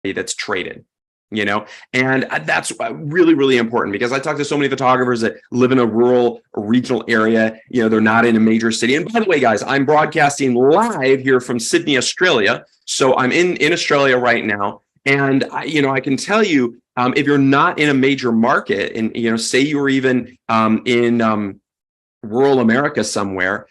that's traded, you know, and that's really, really important, because I talk to so many photographers that live in a rural or regional area. You know, they're not in a major city. And by the way, guys, I'm broadcasting live here from Sydney, Australia. So I'm in Australia right now. And I can tell you, if you're not in a major market, and say you're even in rural America somewhere,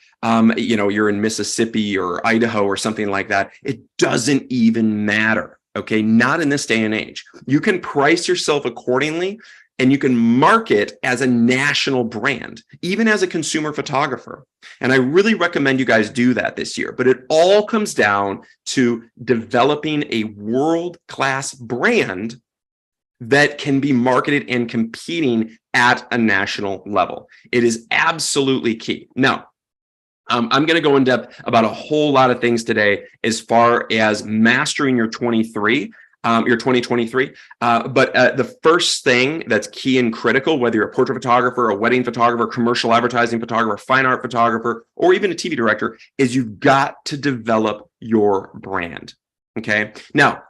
you're in Mississippi or Idaho or something like that, it doesn't even matter. Okay, not in this day and age. You can price yourself accordingly, and you can market as a national brand, even as a consumer photographer. And I really recommend you guys do that this year. But it all comes down to developing a world-class brand that can be marketed and competing at a national level. It is absolutely key. Now, I'm going to go in depth about a whole lot of things today as far as mastering your 2023. But the first thing that's key and critical, whether you're a portrait photographer, a wedding photographer, commercial advertising photographer, fine art photographer, or even a TV director, is you've got to develop your brand. Okay. Now,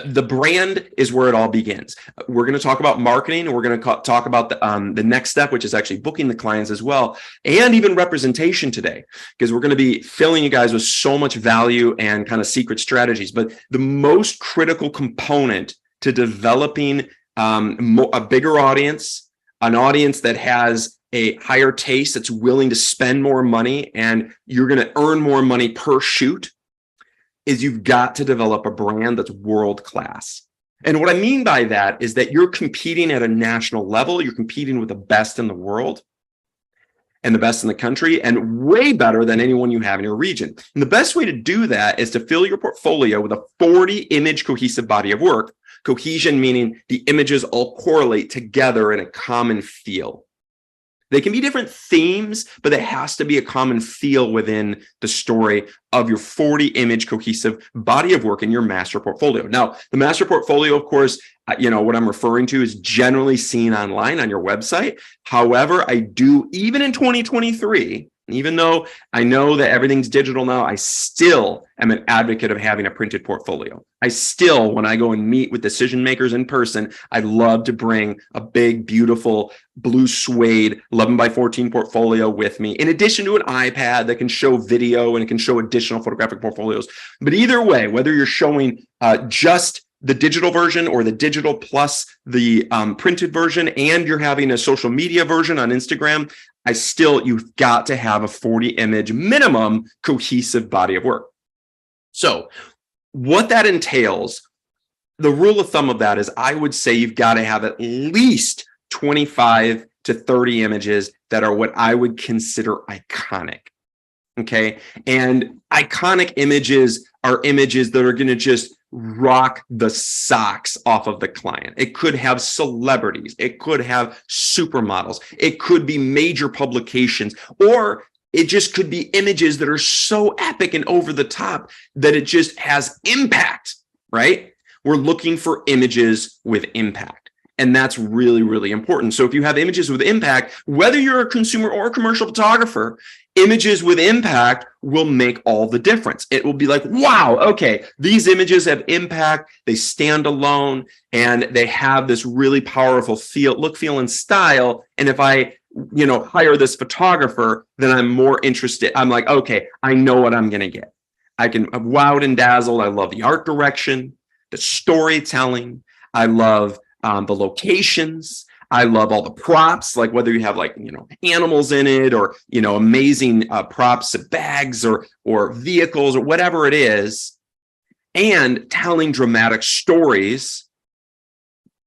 the brand is where it all begins. We're going to talk about marketing, and we're going to talk about the next step, which is actually booking the clients as well, and even representation today, because we're going to be filling you guys with so much value and kind of secret strategies. But the most critical component to developing a bigger audience, an audience that has a higher taste, that's willing to spend more money, and you're going to earn more money per shoot, is you've got to develop a brand that's world-class. And what I mean by that is that you're competing at a national level. You're competing with the best in the world and the best in the country, and way better than anyone you have in your region. And the best way to do that is to fill your portfolio with a 40-image cohesive body of work. Cohesion meaning the images all correlate together in a common feel. They can be different themes, but there has to be a common feel within the story of your 40-image cohesive body of work in your master portfolio. Now, the master portfolio, of course, what I'm referring to is generally seen online on your website. However, I do, even in 2023, even though I know that everything's digital now, I still am an advocate of having a printed portfolio. I still, when I go and meet with decision makers in person, I love to bring a big, beautiful blue suede 11x14 portfolio with me, in addition to an iPad that can show video and it can show additional photographic portfolios. But either way, whether you're showing just the digital version or the digital plus the printed version, and you're having a social media version on Instagram, you've got to have a 40-image minimum cohesive body of work. So what that entails, the rule of thumb of that is, I would say you've got to have at least 25 to 30 images that are what I would consider iconic. Okay. And iconic images are images that are going to just rock the socks off of the client. It could have celebrities. It could have supermodels. It could be major publications, or it just could be images that are so epic and over the top that it just has impact, right? We're looking for images with impact. And that's really, really important. So if you have images with impact, whether you're a consumer or a commercial photographer, images with impact will make all the difference. It will be like, wow, okay, these images have impact, they stand alone, and they have this really powerful look, feel, and style. And if I hire this photographer, then I'm more interested. I'm like, okay, I know what I'm going to get. I'm wowed and dazzled. I love the art direction, the storytelling. I love the locations. I love all the props, like whether you have animals in it, or amazing props of bags or vehicles or whatever it is, and telling dramatic stories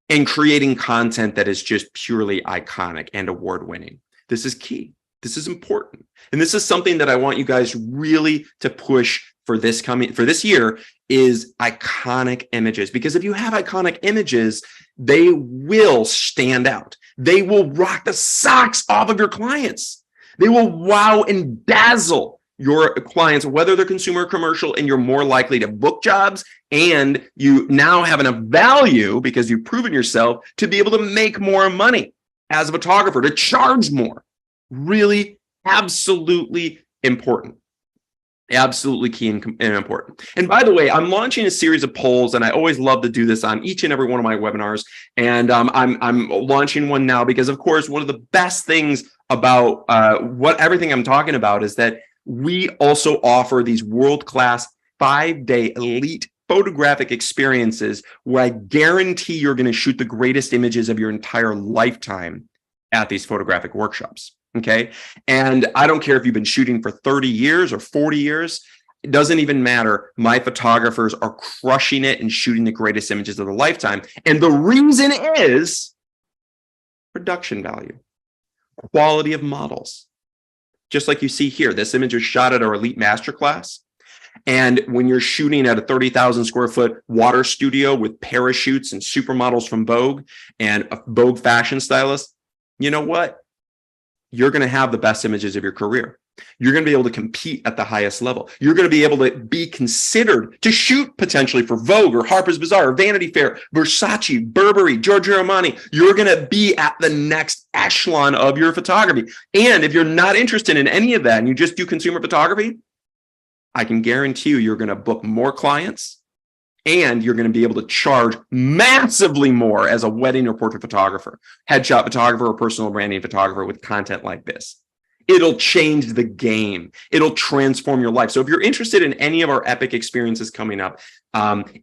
and creating content that is just purely iconic and award-winning. This is key. This is important. And this is something that I want you guys really to push for this year, is iconic images. Because if you have iconic images, they will stand out. They will rock the socks off of your clients. They will wow and dazzle your clients, whether they're consumer or commercial, and you're more likely to book jobs, and you now have enough value because you've proven yourself to be able to make more money as a photographer, to charge more. Really, absolutely important. Absolutely key and important. And by the way, I'm launching a series of polls, and I always love to do this on each and every one of my webinars. And I'm launching one now because, of course, one of the best things about everything I'm talking about is that we also offer these world-class 5-day elite photographic experiences where I guarantee you're going to shoot the greatest images of your entire lifetime at these photographic workshops. Okay. And I don't care if you've been shooting for 30 years or 40 years, it doesn't even matter. My photographers are crushing it and shooting the greatest images of their lifetime. And the reason is production value, quality of models. Just like you see here, this image was shot at our elite masterclass. And when you're shooting at a 30,000 square foot water studio with parachutes and supermodels from Vogue and a Vogue fashion stylist, you know what? You're going to have the best images of your career. You're going to be able to compete at the highest level. You're going to be able to be considered to shoot potentially for Vogue or Harper's Bazaar or Vanity Fair, Versace, Burberry, Giorgio Armani. You're going to be at the next echelon of your photography. And if you're not interested in any of that and you just do consumer photography, I can guarantee you're going to book more clients and you're going to be able to charge massively more as a wedding or portrait photographer, headshot photographer, or personal branding photographer with content like this. It'll change the game. It'll transform your life. So if you're interested in any of our epic experiences coming up,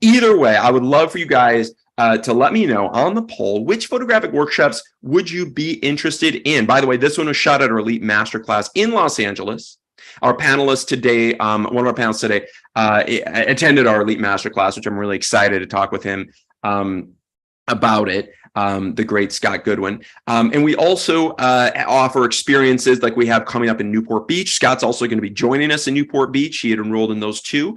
either way, I would love for you guys to let me know on the poll, which photographic workshops would you be interested in? By the way, this one was shot at our Elite Masterclass in Los Angeles. Our panelist today, one of our panelists today, attended our Elite Masterclass, which I'm really excited to talk with him about it, the great Scott Goodwin. And we also offer experiences like we have coming up in Newport Beach. Scott's also going to be joining us in Newport Beach. He had enrolled in those too,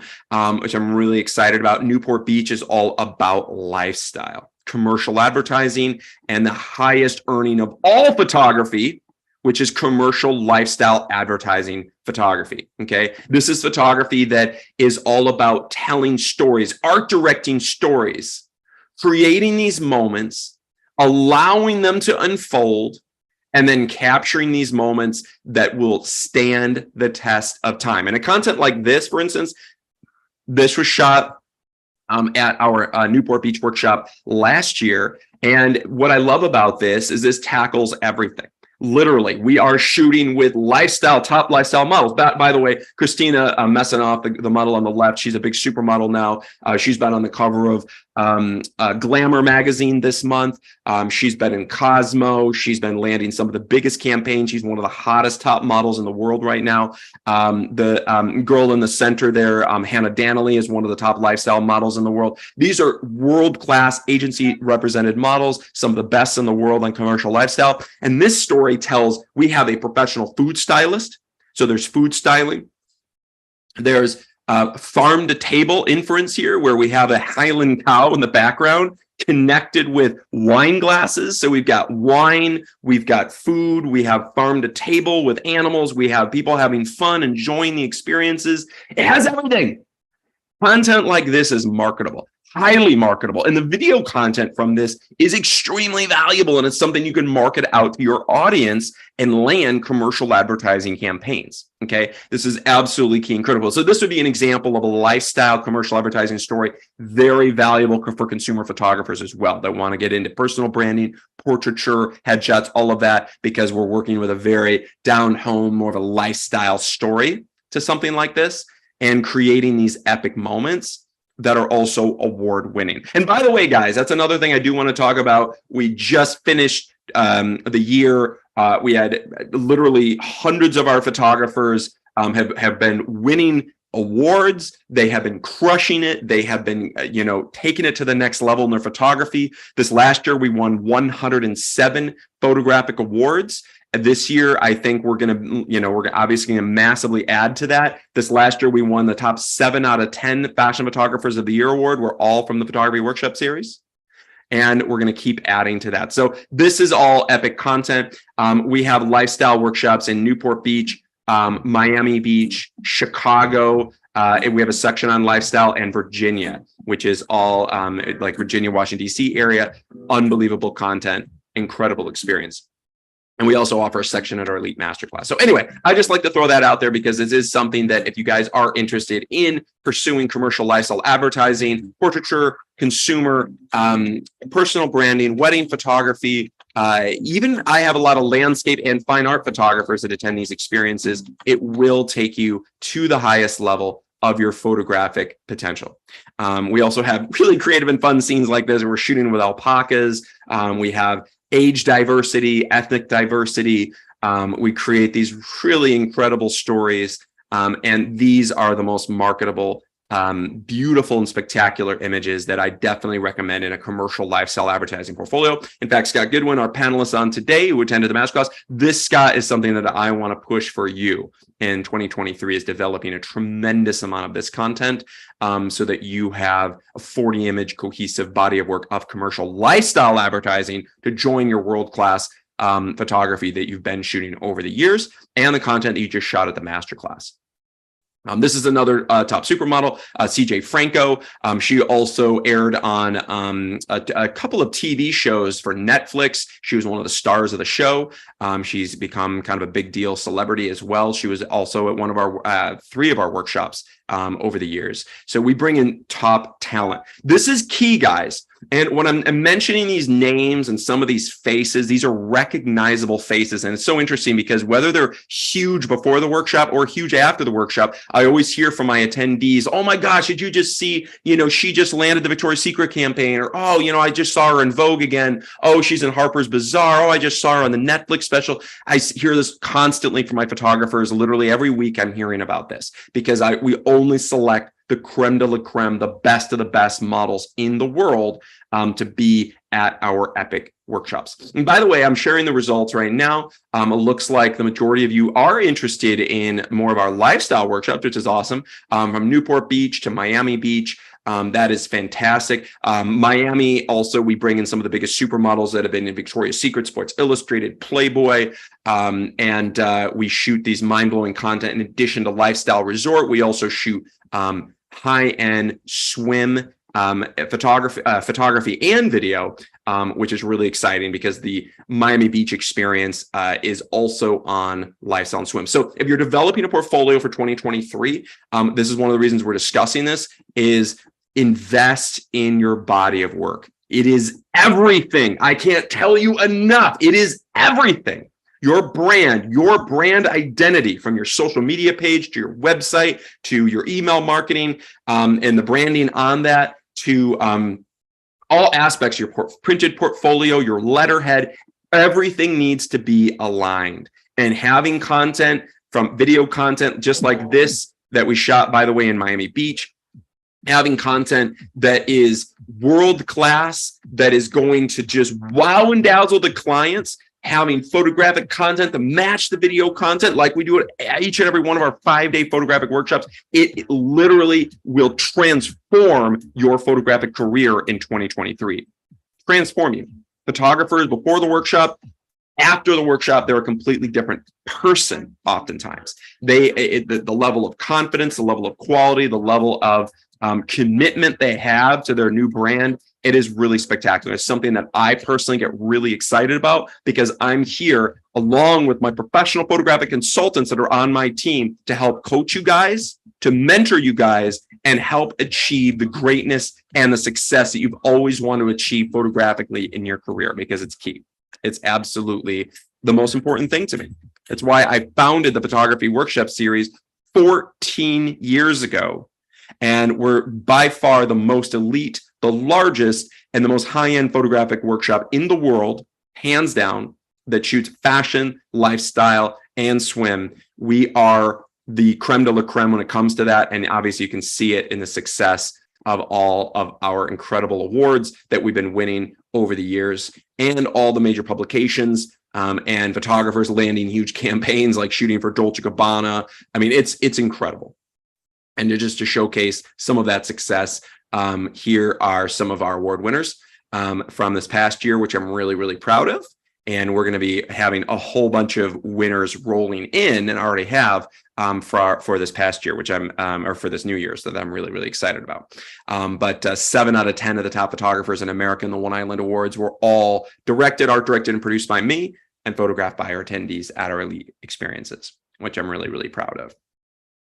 which I'm really excited about. Newport Beach is all about lifestyle, commercial advertising, and the highest earning of all photography, which is commercial lifestyle advertising photography. Okay. This is photography that is all about telling stories, art directing stories, creating these moments, allowing them to unfold, and then capturing these moments that will stand the test of time. And a content like this, for instance, this was shot at our Newport Beach workshop last year. And what I love about this is this tackles everything. Literally, we are shooting with top lifestyle models. By the way, Christina Messanoff, the model on the left, she's a big supermodel now. She's been on the cover of Glamour magazine this month. She's been in Cosmo. She's been landing some of the biggest campaigns. She's one of the hottest top models in the world right now. The girl in the center there, Hannah Danley, is one of the top lifestyle models in the world. These are world-class agency represented models, some of the best in the world on commercial lifestyle. And this story tells we have a professional food stylist. So there's food styling. There's farm to table inference here, where we have a Highland cow in the background connected with wine glasses. So we've got wine, we've got food, we have farm to table with animals, we have people having fun, enjoying the experiences. It has everything. Content like this is marketable, highly marketable. And the video content from this is extremely valuable. And it's something you can market out to your audience and land commercial advertising campaigns. Okay. This is absolutely key and critical. So this would be an example of a lifestyle commercial advertising story, very valuable for consumer photographers as well that want to get into personal branding, portraiture, headshots, all of that, because we're working with a very down home, more of a lifestyle story to something like this, and creating these epic moments that are also award winning. And by the way, guys, that's another thing I do want to talk about. We just finished the year. We had literally hundreds of our photographers have been winning awards. They have been crushing it. They have been, taking it to the next level in their photography. This last year, we won 107 photographic awards. This year, I think we're obviously going to massively add to that. This last year, we won the top 7 out of 10 Fashion Photographers of the Year award. We're all from the Photography Workshop Series. And we're going to keep adding to that. So this is all epic content. We have lifestyle workshops in Newport Beach, Miami Beach, Chicago. And we have a section on lifestyle, and Virginia, which is all like Virginia, Washington, D.C. area. Unbelievable content, incredible experience. And we also offer a section at our Elite Masterclass. So anyway, I just like to throw that out there because this is something that if you guys are interested in pursuing commercial lifestyle advertising, portraiture, consumer, personal branding, wedding photography, even I have a lot of landscape and fine art photographers that attend these experiences. It will take you to the highest level of your photographic potential. We also have really creative and fun scenes like this. We're shooting with alpacas. We have age diversity, ethnic diversity. We create these really incredible stories. And these are the most marketable, beautiful and spectacular images that I definitely recommend in a commercial lifestyle advertising portfolio. In fact, Scott Goodwin, our panelist on today, who attended the masterclass, this, Scott, is something that I want to push for you in 2023, is developing a tremendous amount of this content so that you have a 40 image cohesive body of work of commercial lifestyle advertising to join your world-class photography that you've been shooting over the years and the content that you just shot at the masterclass. This is another top supermodel, CJ Franco. She also aired on a couple of TV shows for Netflix. She was one of the stars of the show. She's become kind of a big deal celebrity as well. She was also at one of our 3 of our workshops over the years. So we bring in top talent. This is key, guys. And when I'm mentioning these names and some of these faces, these are recognizable faces. And it's so interesting because whether they're huge before the workshop or huge after the workshop, I always hear from my attendees, oh my gosh, did you just see, she just landed the Victoria's Secret campaign, or, oh, I just saw her in Vogue again. Oh, she's in Harper's Bazaar. Oh, I just saw her on the Netflix special. I hear this constantly from my photographers. Literally every week I'm hearing about this because we only select the creme de la creme, the best of the best models in the world to be at our epic workshops. And by the way, I'm sharing the results right now. It looks like the majority of you are interested in more of our lifestyle workshops, which is awesome. From Newport Beach to Miami Beach. That is fantastic. Miami, also, we bring in some of the biggest supermodels that have been in Victoria's Secret, Sports Illustrated, Playboy, and we shoot these mind-blowing content. In addition to lifestyle resort, we also shoot high-end swim photography and video, which is really exciting because the Miami Beach experience is also on lifestyle and swim. So if you're developing a portfolio for 2023, this is one of the reasons we're discussing this, is invest in your body of work. It is everything. I can't tell you enough. It is everything. Your brand identity, from your social media page to your website to your email marketing and the branding on that, to all aspects, your printed portfolio, your letterhead, everything needs to be aligned. And having content, from video content just like this that we shot, by the way, in Miami Beach, having content that is world class, that is going to just wow and dazzle the clients, having photographic content to match the video content like we do at each and every one of our 5-day photographic workshops. It literally will transform your photographic career in 2023. Transform you. Photographers before the workshop, after the workshop, they're a completely different person oftentimes. The level of confidence, the level of quality, the level of commitment they have to their new brand, it is really spectacular. It's something that I personally get really excited about because I'm here along with my professional photographic consultants that are on my team to help coach you guys, to mentor you guys, and help achieve the greatness and the success that you've always wanted to achieve photographically in your career, because it's key. It's absolutely the most important thing to me. That's why I founded the Photography Workshop Series 14 years ago. And we're by far the most elite, the largest, and the most high-end photographic workshop in the world, hands down, that shoots fashion, lifestyle, and swim. We are the creme de la creme when it comes to that. And obviously you can see it in the success of all of our incredible awards that we've been winning over the years, and all the major publications and photographers landing huge campaigns like shooting for Dolce & Gabbana. I mean, it's incredible. And just to showcase some of that success, here are some of our award winners from this past year, which I'm really, really proud of. And we're going to be having a whole bunch of winners rolling in, and already have for this past year, which or for this new year, so that I'm really, really excited about. But 7 out of 10 of the top photographers in America in the One Island Awards were all art directed, and produced by me. and photographed by our attendees at our elite experiences, which I'm really, really proud of.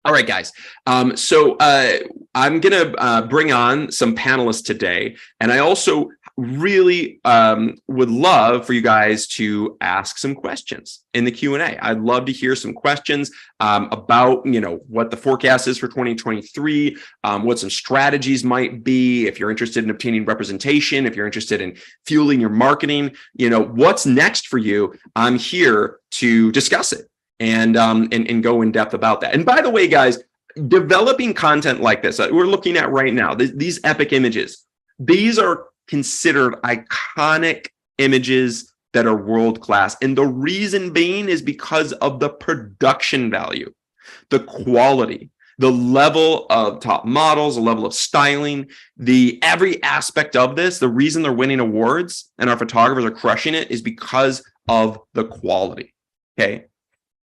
All right, guys. So I'm going to bring on some panelists today. And I also really would love for you guys to ask some questions in the Q&A. I'd love to hear some questions about, what the forecast is for 2023, what some strategies might be, if you're interested in obtaining representation, if you're interested in fueling your marketing, what's next for you. I'm here to discuss it. And go in depth about that. And by the way, guys, developing content like this, we're looking at right now, these epic images, these are considered iconic images that are world-class. And the reason being is because of the production value, the quality, the level of top models, the level of styling, every aspect of this. The reason they're winning awards and our photographers are crushing it is because of the quality, okay?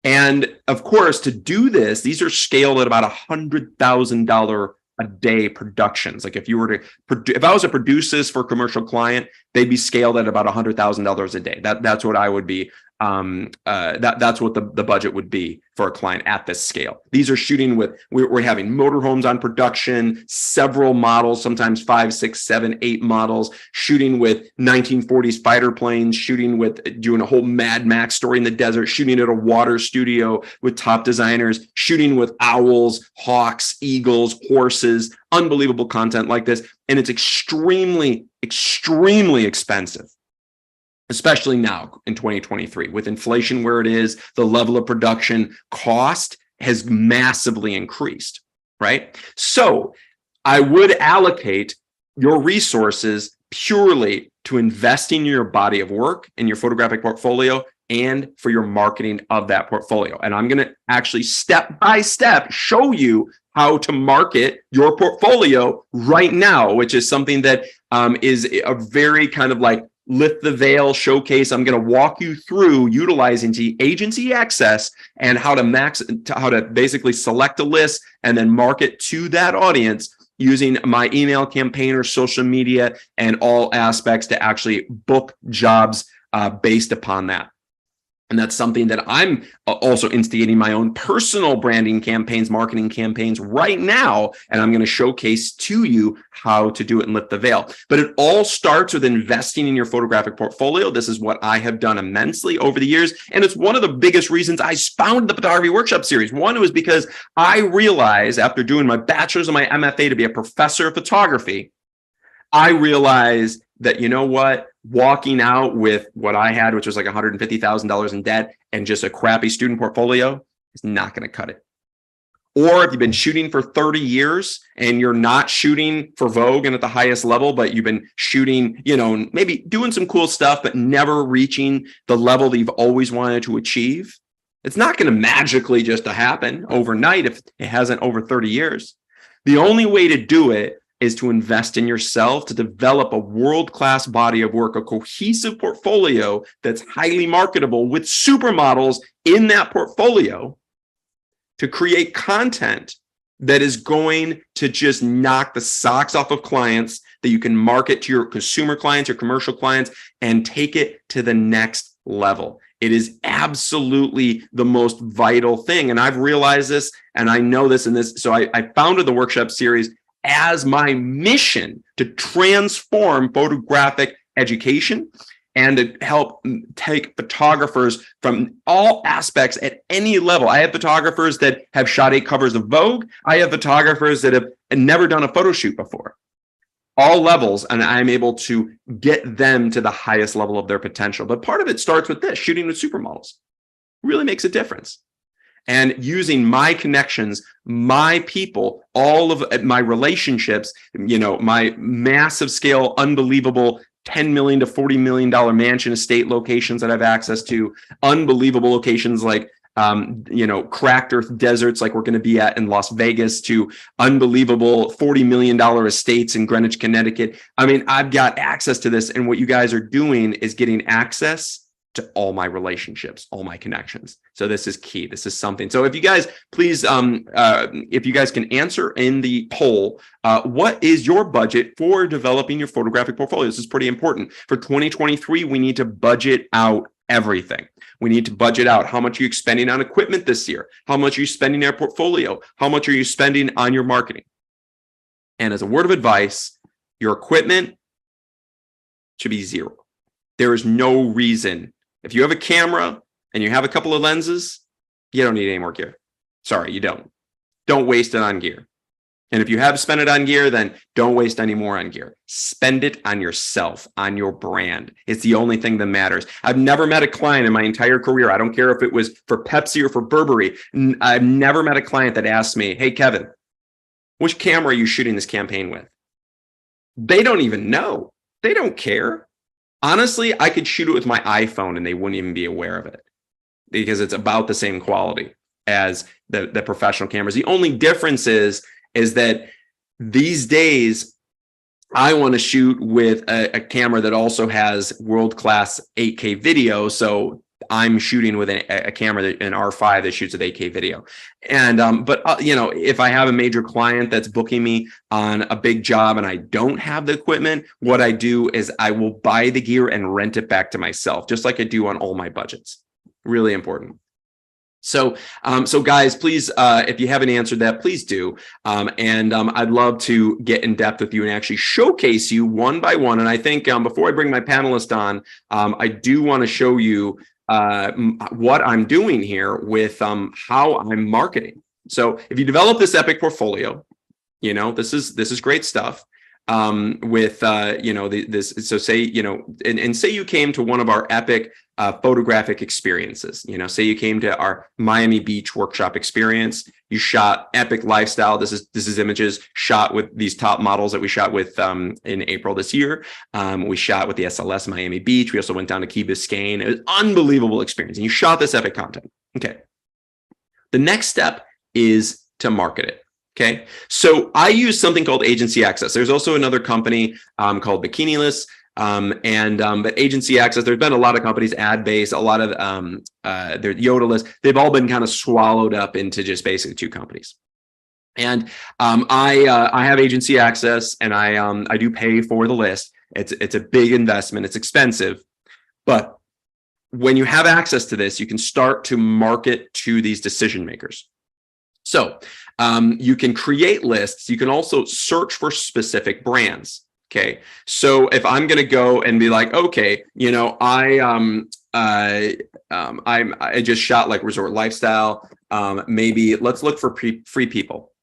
And of course, to do this, these are scaled at about $100,000 a day productions. Like if I was to produce this for a commercial client, they'd be scaled at about $100,000 a day. That's what I would be. That's what the budget would be for a client at this scale. These are shooting with, we're having motorhomes on production, several models, sometimes 5, 6, 7, 8 models, shooting with 1940s fighter planes, shooting with doing a whole Mad Max story in the desert, shooting at a water studio with top designers, shooting with owls, hawks, eagles, horses, unbelievable content like this. And it's extremely, extremely expensive. Especially now in 2023, with inflation where it is, the level of production cost has massively increased, right? So I would allocate your resources purely to investing in your body of work and your photographic portfolio and for your marketing of that portfolio. And I'm going to actually step by step show you how to market your portfolio right now, which is something that is a very kind of like lift the veil showcase. I'm going to walk you through utilizing the agency access and how to basically select a list and then market to that audience using my email campaign or social media and all aspects to actually book jobs based upon that. And that's something that I'm also instigating my own personal branding campaigns, marketing campaigns right now. And I'm going to showcase to you how to do it and lift the veil. But it all starts with investing in your photographic portfolio. This is what I have done immensely over the years. And it's one of the biggest reasons I founded the Photography Workshop Series. One was because I realized after doing my bachelor's and my MFA to be a professor of photography, I realized that, you know what, walking out with what I had, which was like $150,000 in debt and just a crappy student portfolio is not going to cut it. Or if you've been shooting for 30 years and you're not shooting for Vogue and at the highest level, but you've been shooting, maybe doing some cool stuff, but never reaching the level that you've always wanted to achieve, it's not going to magically just happen overnight if it hasn't over 30 years. The only way to do it is to invest in yourself, to develop a world-class body of work, a cohesive portfolio that's highly marketable with supermodels in that portfolio, to create content that is going to just knock the socks off of clients that you can market to your consumer clients, your commercial clients, and take it to the next level. It is absolutely the most vital thing. And I've realized this, and I know this, so I founded the workshop series as my mission to transform photographic education and to help take photographers from all aspects at any level. I have photographers that have shot 8 covers of Vogue. I have photographers that have never done a photo shoot before. All levels, and I'm able to get them to the highest level of their potential. But part of it starts with this, shooting with supermodels. Really makes a difference. And using my connections, my people, all of my relationships, my massive scale, unbelievable $10 million to $40 million mansion estate locations that I have access to, unbelievable locations like, cracked earth deserts like we're going to be at in Las Vegas, to unbelievable $40 million estates in Greenwich, Connecticut. I mean, I've got access to this. And what you guys are doing is getting access to all my relationships, all my connections. So this is key. This is something. So if you guys, please, if you guys can answer in the poll, what is your budget for developing your photographic portfolio? This is pretty important. For 2023, we need to budget out everything. We need to budget out how much are you spending on equipment this year? How much are you spending in your portfolio? How much are you spending on your marketing? And as a word of advice, your equipment should be zero. There is no reason. If you have a camera and you have a couple of lenses, you don't need any more gear. Sorry, you don't. Don't waste it on gear. And if you have spent it on gear, then don't waste any more on gear. Spend it on yourself, on your brand. It's the only thing that matters. I've never met a client in my entire career. I don't care if it was for Pepsi or for Burberry. I've never met a client that asked me, hey, Kevin, which camera are you shooting this campaign with? They don't even know. They don't care. Honestly, I could shoot it with my iPhone and they wouldn't even be aware of it because it's about the same quality as the professional cameras. The only difference is that these days, I want to shoot with a camera that also has world-class 8K video. So I'm shooting with a camera, an R5 that shoots with 8K video. And if I have a major client that's booking me on a big job and I don't have the equipment, what I do is I will buy the gear and rent it back to myself, just like I do on all my budgets. Really important. So guys, please, if you haven't answered that, please do. I'd love to get in depth with you and actually showcase you one by one. And I think before I bring my panelist on, I do want to show you what I'm doing here with how I'm marketing. So if you develop this epic portfolio, this is great stuff. So say, and say you came to one of our epic photographic experiences, say you came to our Miami Beach workshop experience, you shot epic lifestyle. This is images shot with these top models that we shot with in April this year. We shot with the SLS Miami Beach. We also went down to Key Biscayne. It was an unbelievable experience. And you shot this epic content. Okay. The next step is to market it. Okay, so I use something called Agency Access. There's also another company called Bikiniless, but Agency Access. There's been a lot of companies, ad-based, a lot of they're Yodalist. They've all been kind of swallowed up into just basically two companies. And I have Agency Access, and I do pay for the list. It's a big investment. It's expensive, but when you have access to this, you can start to market to these decision makers. So you can create lists. You can also search for specific brands. Okay. So if I'm going to go and be like, okay, I just shot like resort lifestyle. Maybe let's look for Free People,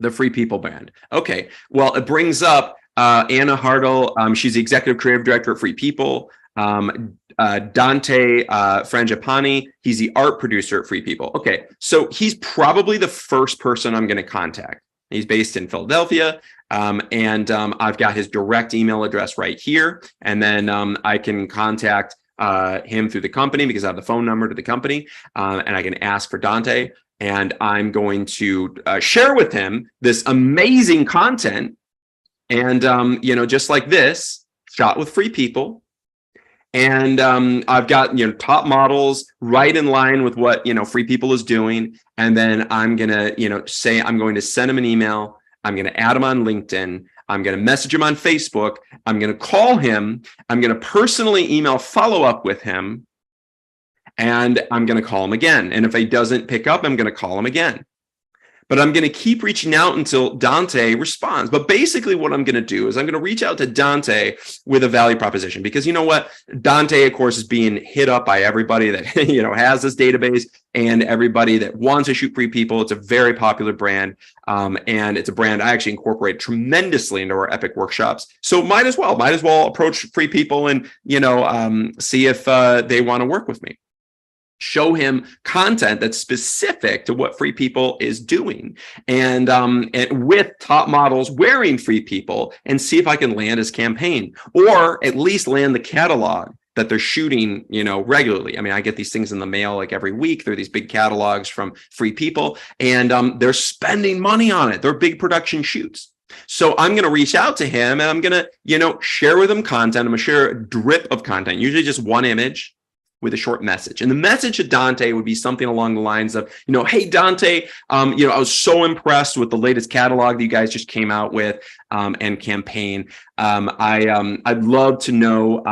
the Free People brand. Okay. Well, it brings up Anna Hartle. She's the executive creative director at Free People. Dante Frangipani, he's the art producer at Free People. Okay, so he's probably the first person I'm going to contact. He's based in Philadelphia, and I've got his direct email address right here, and then I can contact him through the company because I have the phone number to the company, and I can ask for Dante, and I'm going to share with him this amazing content, and just like this, shot with Free People. And I've got top models right in line with what Free People is doing, and then I'm gonna say I'm going to send him an email. I'm gonna add him on LinkedIn. I'm gonna message him on Facebook. I'm gonna call him. I'm gonna personally email follow up with him, and I'm gonna call him again. And if he doesn't pick up, I'm gonna call him again. But I'm going to keep reaching out until Dante responds. But basically what I'm going to do is I'm going to reach out to Dante with a value proposition, because you know what? Dante, of course, is being hit up by everybody that, has this database and everybody that wants to shoot Free People. It's a very popular brand. And it's a brand I actually incorporate tremendously into our epic workshops. So might as well approach Free People and, see if they want to work with me. Show him content that's specific to what Free People is doing, and with top models wearing Free People, and see if I can land his campaign, or at least land the catalog that they're shooting, regularly. I mean, I get these things in the mail like every week. They're these big catalogs from Free People, and they're spending money on it. They're big production shoots. So I'm going to reach out to him, and I'm going to, share with him content. I'm going to share a drip of content, usually just one image. with a short message. And the message to Dante would be something along the lines of, hey, Dante, I was so impressed with the latest catalog that you guys just came out with and campaign. I'd love to know,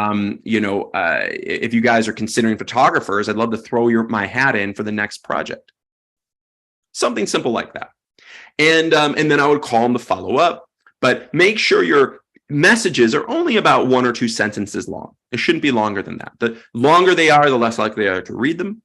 if you guys are considering photographers, I'd love to throw my hat in for the next project. Something simple like that. And then I would call them to follow up, but make sure your messages are only about 1 or 2 sentences long. It shouldn't be longer than that. The longer they are, the less likely they are to read them.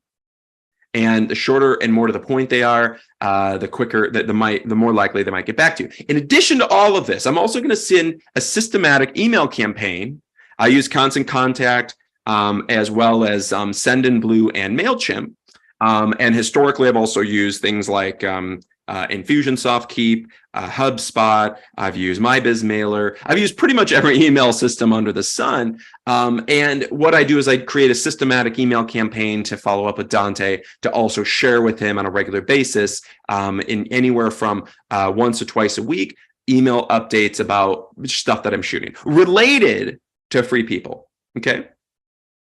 And the shorter and more to the point they are, the quicker, the more likely they might get back to you. In addition to all of this, I'm also going to send a systematic email campaign. I use Constant Contact as well as Sendinblue and MailChimp. And historically, I've also used things like Infusionsoft Keep, HubSpot. I've used MyBizMailer. I've used pretty much every email system under the sun. And what I do is I create a systematic email campaign to follow up with Dante, to also share with him on a regular basis, in anywhere from once or twice a week, email updates about stuff that I'm shooting related to free people. Okay.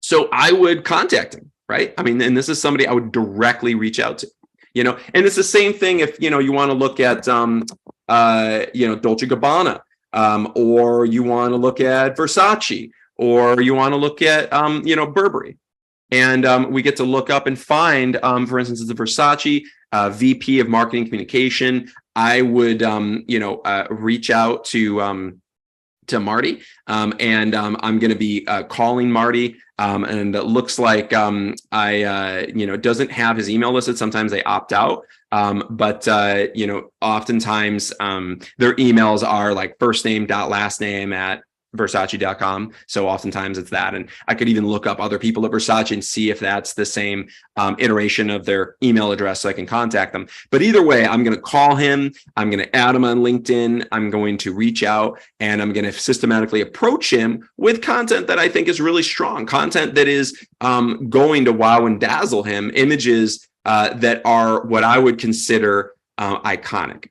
So I would contact him, right? I mean, and this is somebody I would directly reach out to. And it's the same thing if, you want to look at, Dolce Gabbana, or you want to look at Versace, or you want to look at, Burberry. And we get to look up and find, for instance, the Versace VP of Marketing Communication. I would, reach out to Marty, and I'm going to be calling Marty. And it looks like doesn't have his email listed. Sometimes they opt out. But oftentimes their emails are like first name dot last name at Versace.com. So oftentimes it's that. And I could even look up other people at Versace and see if that's the same iteration of their email address so I can contact them. But either way, I'm going to call him. I'm going to add him on LinkedIn. I'm going to reach out and I'm going to systematically approach him with content that I think is really strong, content that is going to wow and dazzle him, images that are what I would consider iconic.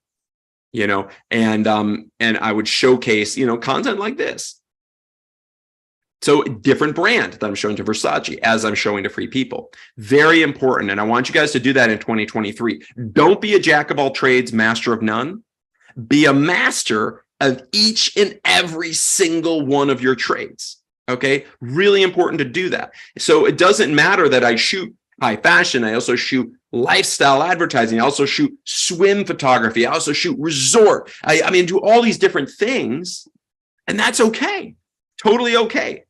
And I would showcase, content like this. So different brand that I'm showing to Versace as I'm showing to free people. Very important. And I want you guys to do that in 2023. Don't be a jack of all trades, master of none. Be a master of each and every single one of your trades. Okay. Really important to do that. So it doesn't matter that I shoot high fashion. I also shoot lifestyle advertising. I also shoot swim photography. I also shoot resort. I mean, do all these different things, and that's okay. Totally okay.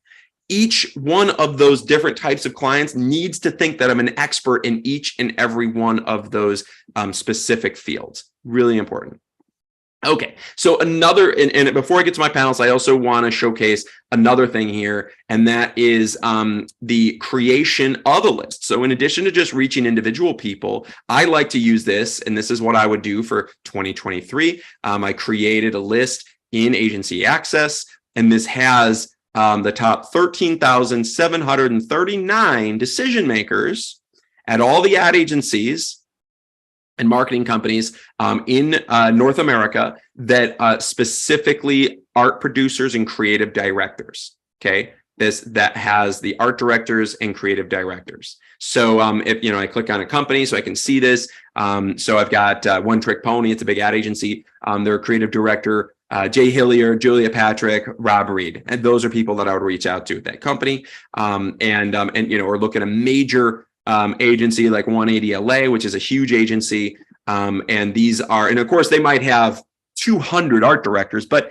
Each one of those different types of clients needs to think that I'm an expert in each and every one of those specific fields. Really important. Okay, so another, and before I get to my panels, I also want to showcase another thing here, and that is the creation of a list. So in addition to just reaching individual people, I like to use this, and this is what I would do for 2023. I created a list in Agency Access, and this has the top 13,739 decision makers at all the ad agencies and marketing companies in North America that specifically art producers and creative directors. Okay, that has the art directors and creative directors. So if I click on a company so I can see this. So I've got One Trick Pony. It's a big ad agency. Their creative director, Jay Hillier, Julia Patrick, Rob Reed, and those are people that I would reach out to at that company. Or look at a major agency like 180 LA, which is a huge agency. And these are, and of course they might have 200 art directors, but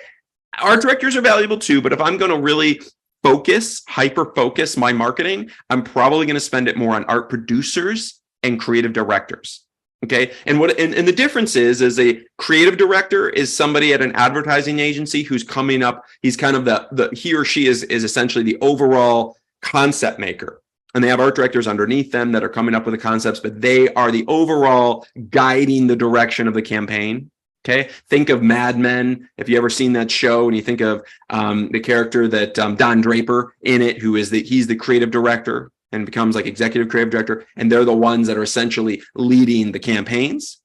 art directors are valuable too. But if I'm going to really hyper focus my marketing, I'm probably going to spend it more on art producers and creative directors. Okay. And the difference is a creative director is somebody at an advertising agency who's coming up. He's kind of he or she is essentially the overall concept maker. And they have art directors underneath them that are coming up with the concepts, but they are the overall guiding the direction of the campaign. Okay. Think of Mad Men. If you ever seen that show, and you think of the character that Don Draper in it, he's the creative director and becomes like executive creative director. And they're the ones that are essentially leading the campaigns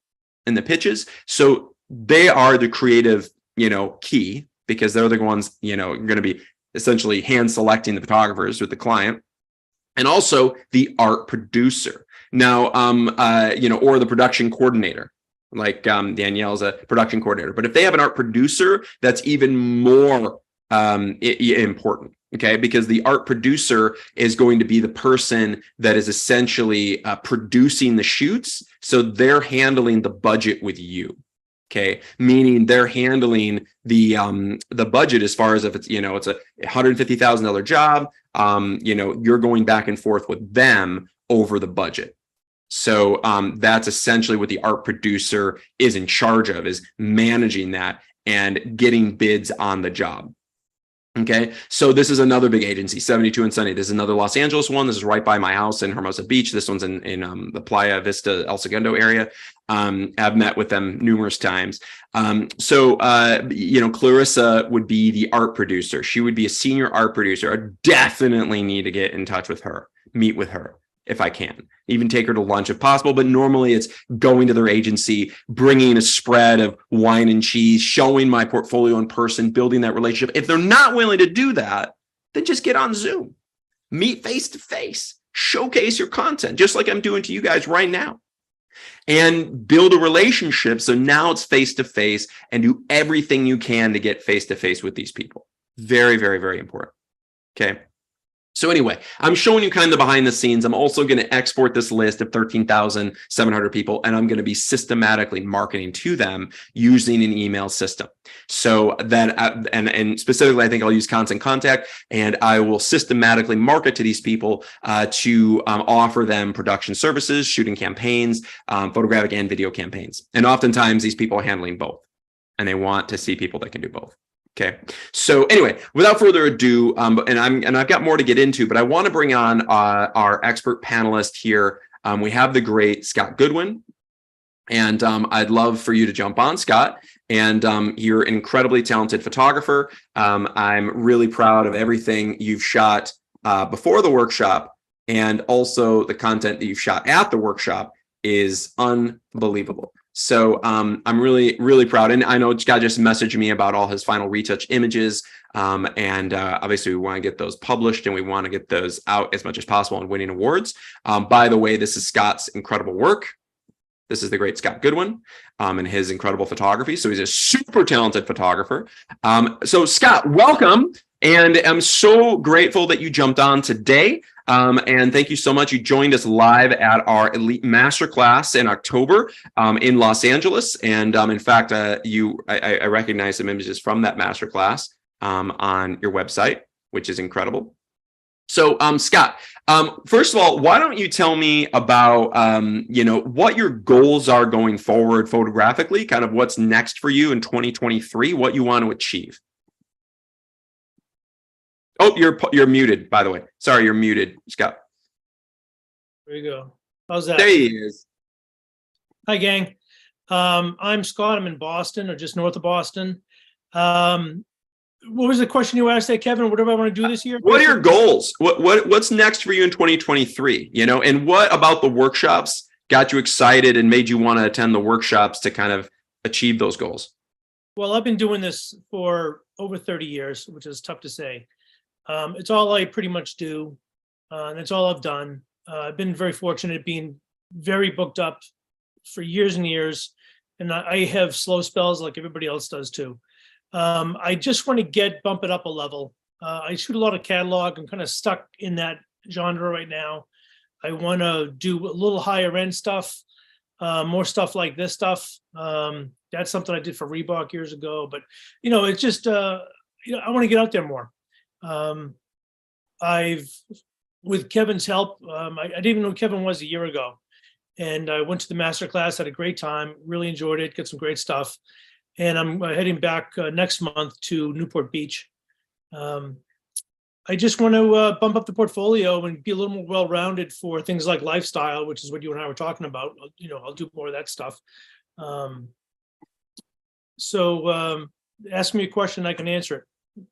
and the pitches. So they are the creative, key, because they're the ones, going to be essentially hand selecting the photographers with the client. and also the art producer. Now, or the production coordinator, like Danielle's a production coordinator. But if they have an art producer, that's even more important. Okay, because the art producer is going to be the person that is essentially producing the shoots. So they're handling the budget with you. Okay, meaning they're handling the budget as far as if it's it's a $150,000 job. You're going back and forth with them over the budget. So that's essentially what the art producer is in charge of, is managing that and getting bids on the job. Okay, so this is another big agency, 72 and Sunny. This is another Los Angeles one. This is right by my house in Hermosa Beach. This one's in the Playa Vista, El Segundo area. I've met with them numerous times. Clarissa would be the art producer. She would be a senior art producer. I definitely need to get in touch with her, meet with her if I can, even take her to lunch if possible. But normally it's going to their agency, bringing a spread of wine and cheese, showing my portfolio in person, building that relationship. If they're not willing to do that, then just get on Zoom, meet face to face, showcase your content, just like I'm doing to you guys right now, and build a relationship. So now it's face to face, and do everything you can to get face to face with these people. Very, very, very important. Okay. So anyway, I'm showing you kind of the behind the scenes. I'm also going to export this list of 13,700 people, and I'm going to be systematically marketing to them using an email system. So that, and specifically, I think I'll use Constant Contact, and I will systematically market to these people to offer them production services, shooting campaigns, photographic and video campaigns. And oftentimes these people are handling both, and they want to see people that can do both. Okay, so anyway, without further ado, and I've got more to get into, but I want to bring on our expert panelist here. We have the great Scott Goodwin, and I'd love for you to jump on, Scott. And you're an incredibly talented photographer. I'm really proud of everything you've shot before the workshop, and also the content that you've shot at the workshop is unbelievable. So I'm really, really proud. And I know Scott just messaged me about all his final retouch images. Obviously we want to get those published, and we want to get those out as much as possible and winning awards. By the way, this is Scott's incredible work. This is the great Scott Goodwin and his incredible photography. So he's a super talented photographer. So Scott, welcome. And I'm so grateful that you jumped on today. And thank you so much. You joined us live at our Elite Masterclass in October in Los Angeles. And in fact, I recognize some images from that masterclass on your website, which is incredible. So Scott, first of all, why don't you tell me about what your goals are going forward photographically, kind of what's next for you in 2023, what you want to achieve. Oh, you're muted, by the way. Sorry, you're muted, Scott. There you go. How's that? There he is. Hi, gang. I'm Scott. I'm in Boston, or just north of Boston. What was the question you asked there, Kevin? What do I want to do this year? What are your goals? What's next for you in 2023? And what about the workshops got you excited and made you want to attend the workshops to kind of achieve those goals? Well, I've been doing this for over 30 years, which is tough to say. It's all I pretty much do, and it's all I've done. I've been very fortunate being very booked up for years and years, and I have slow spells like everybody else does too. I just want to bump it up a level. I shoot a lot of catalog. I'm kind of stuck in that genre right now. I want to do a little higher end stuff, more stuff like this stuff. That's something I did for Reebok years ago, but it's just I want to get out there more. With Kevin's help, I didn't even know who Kevin was a year ago, and I went to the master class, had a great time, really enjoyed it, got some great stuff, and I'm heading back next month to Newport Beach. I just want to bump up the portfolio and be a little more well-rounded for things like lifestyle, which is what you and I were talking about. I'll do more of that stuff. Ask me a question, I can answer it.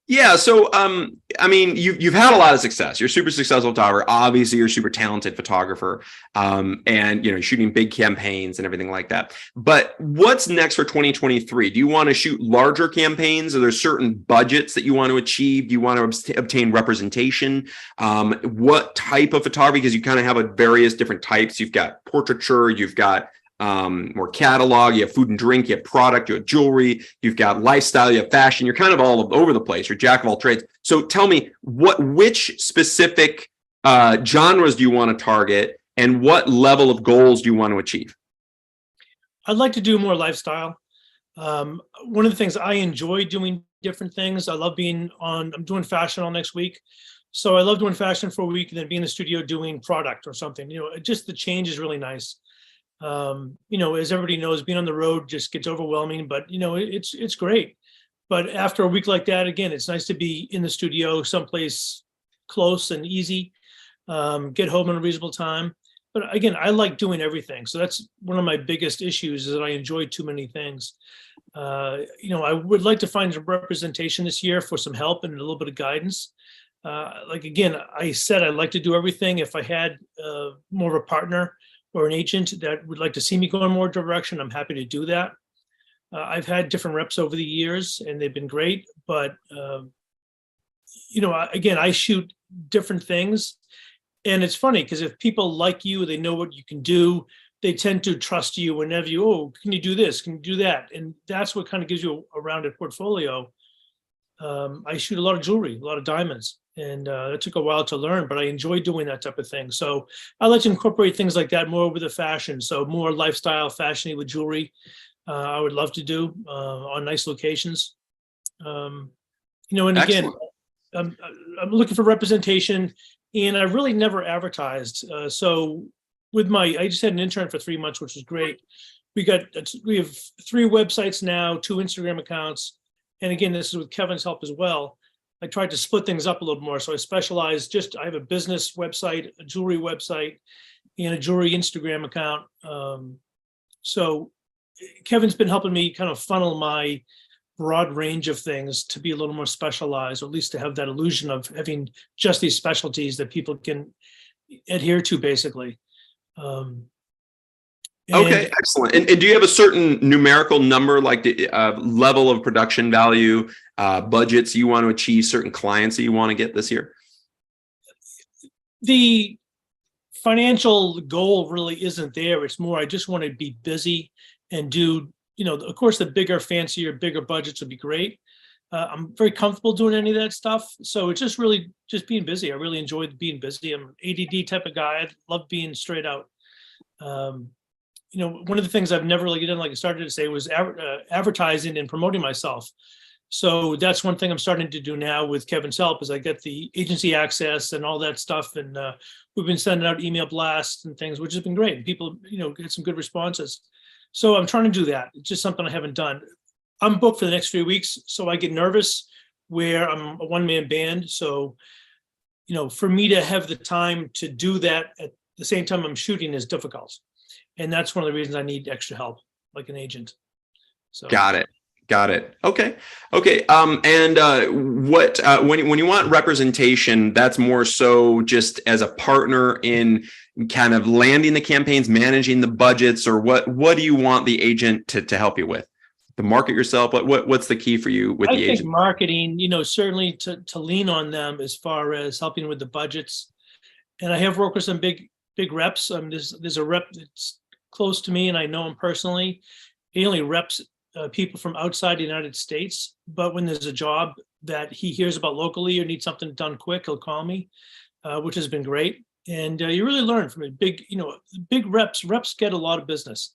Yeah. So, I mean, you've had a lot of success. You're a super successful photographer. Obviously, you're a super talented photographer, and you're shooting big campaigns and everything like that. But what's next for 2023? Do you want to shoot larger campaigns? Are there certain budgets that you want to achieve? Do you want to obtain representation? What type of photography? Because you kind of have a various different types. You've got portraiture. You've got more catalog, you have food and drink, you have product, you have jewelry, you've got lifestyle, you have fashion, you're kind of all over the place, you're jack of all trades. So tell me which specific genres do you want to target, and what level of goals do you want to achieve? I'd like to do more lifestyle. One of the things I enjoy doing different things. I love I'm doing fashion all next week. So I love doing fashion for a week and then being in the studio doing product or something. Just the change is really nice. As everybody knows, being on the road just gets overwhelming, but it's great. But after a week like that, again, it's nice to be in the studio someplace close and easy, get home in a reasonable time. But again, I like doing everything. So that's one of my biggest issues, is that I enjoy too many things. I would like to find some representation this year for some help and a little bit of guidance. Again, I said I'd like to do everything. If I had more of a partner or an agent that would like to see me go in more direction, I'm happy to do that. I've had different reps over the years and they've been great, but again, I shoot different things. And it's funny because if people like you, they know what you can do, they tend to trust you whenever can you do this? Can you do that? And that's what kind of gives you a rounded portfolio. I shoot a lot of jewelry, a lot of diamonds, and it took a while to learn, but I enjoy doing that type of thing. So I like to incorporate things like that more with the fashion. So more lifestyle, fashiony with jewelry. I would love to do on nice locations. And again, Excellent. I'm looking for representation, and I really never advertised. So I just had an intern for 3 months, which was great. We have 3 websites now, 2 Instagram accounts. And again, this is with Kevin's help as well. I tried to split things up a little more. So I have a business website, a jewelry website, and a jewelry Instagram account. So Kevin's been helping me kind of funnel my broad range of things to be a little more specialized, or at least to have that illusion of having just these specialties that people can adhere to, basically. Okay, excellent. And do you have a certain numerical number, like the level of production value, budgets you want to achieve, certain clients that you want to get this year? The financial goal really isn't there. It's more, I just want to be busy and do, of course, the bigger, fancier, bigger budgets would be great. I'm very comfortable doing any of that stuff. So it's just really just being busy. I really enjoy being busy. I'm an ADD type of guy. I love being straight out. One of the things I've never really done, like I started to say, was advertising and promoting myself. So that's one thing I'm starting to do now with Kevin's help, is I get the agency access and all that stuff. And we've been sending out email blasts and things, which has been great. And people, get some good responses. So I'm trying to do that. It's just something I haven't done. I'm booked for the next 3 weeks, so I get nervous where I'm a one-man band. So, for me to have the time to do that at the same time I'm shooting is difficult. And that's one of the reasons I need extra help, like an agent. So Got it. Okay. And when you want representation, that's more so just as a partner in kind of landing the campaigns, managing the budgets, or what do you want the agent to help you with? To market yourself? What's the key for you with I the think agent? marketing, certainly to lean on them as far as helping with the budgets. And I have worked with some big reps. There's a rep that's close to me and I know him personally. He only reps people from outside the United States, but when there's a job that he hears about locally or needs something done quick, he'll call me, which has been great. And you really learn from it. Big reps get a lot of business.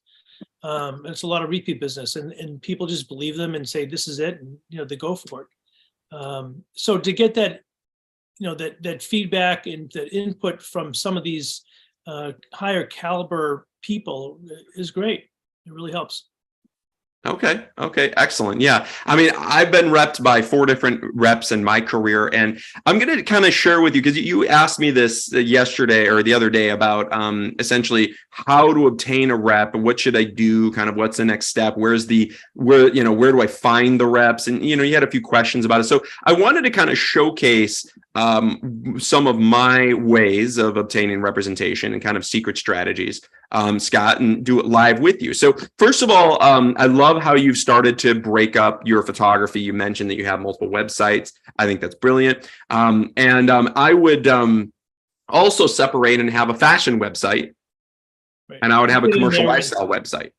It's a lot of repeat business, and people just believe them and say, this is it. And, they go for it. So to get that, that feedback and that input from some of these higher caliber people is great. It really helps. Okay. Okay. Excellent. Yeah. I mean, I've been repped by 4 different reps in my career, and I'm going to kind of share with you because you asked me this yesterday or the other day about essentially how to obtain a rep. What should I do? Kind of what's the next step? Where do I find the reps? And, you had a few questions about it. So I wanted to kind of showcase some of my ways of obtaining representation and kind of secret strategies, Scott, and do it live with you. So first of all, I love how you've started to break up your photography. You mentioned that you have multiple websites. I think that's brilliant. I would also separate and have a fashion website, Right. and I would have a Get in commercial there lifestyle website.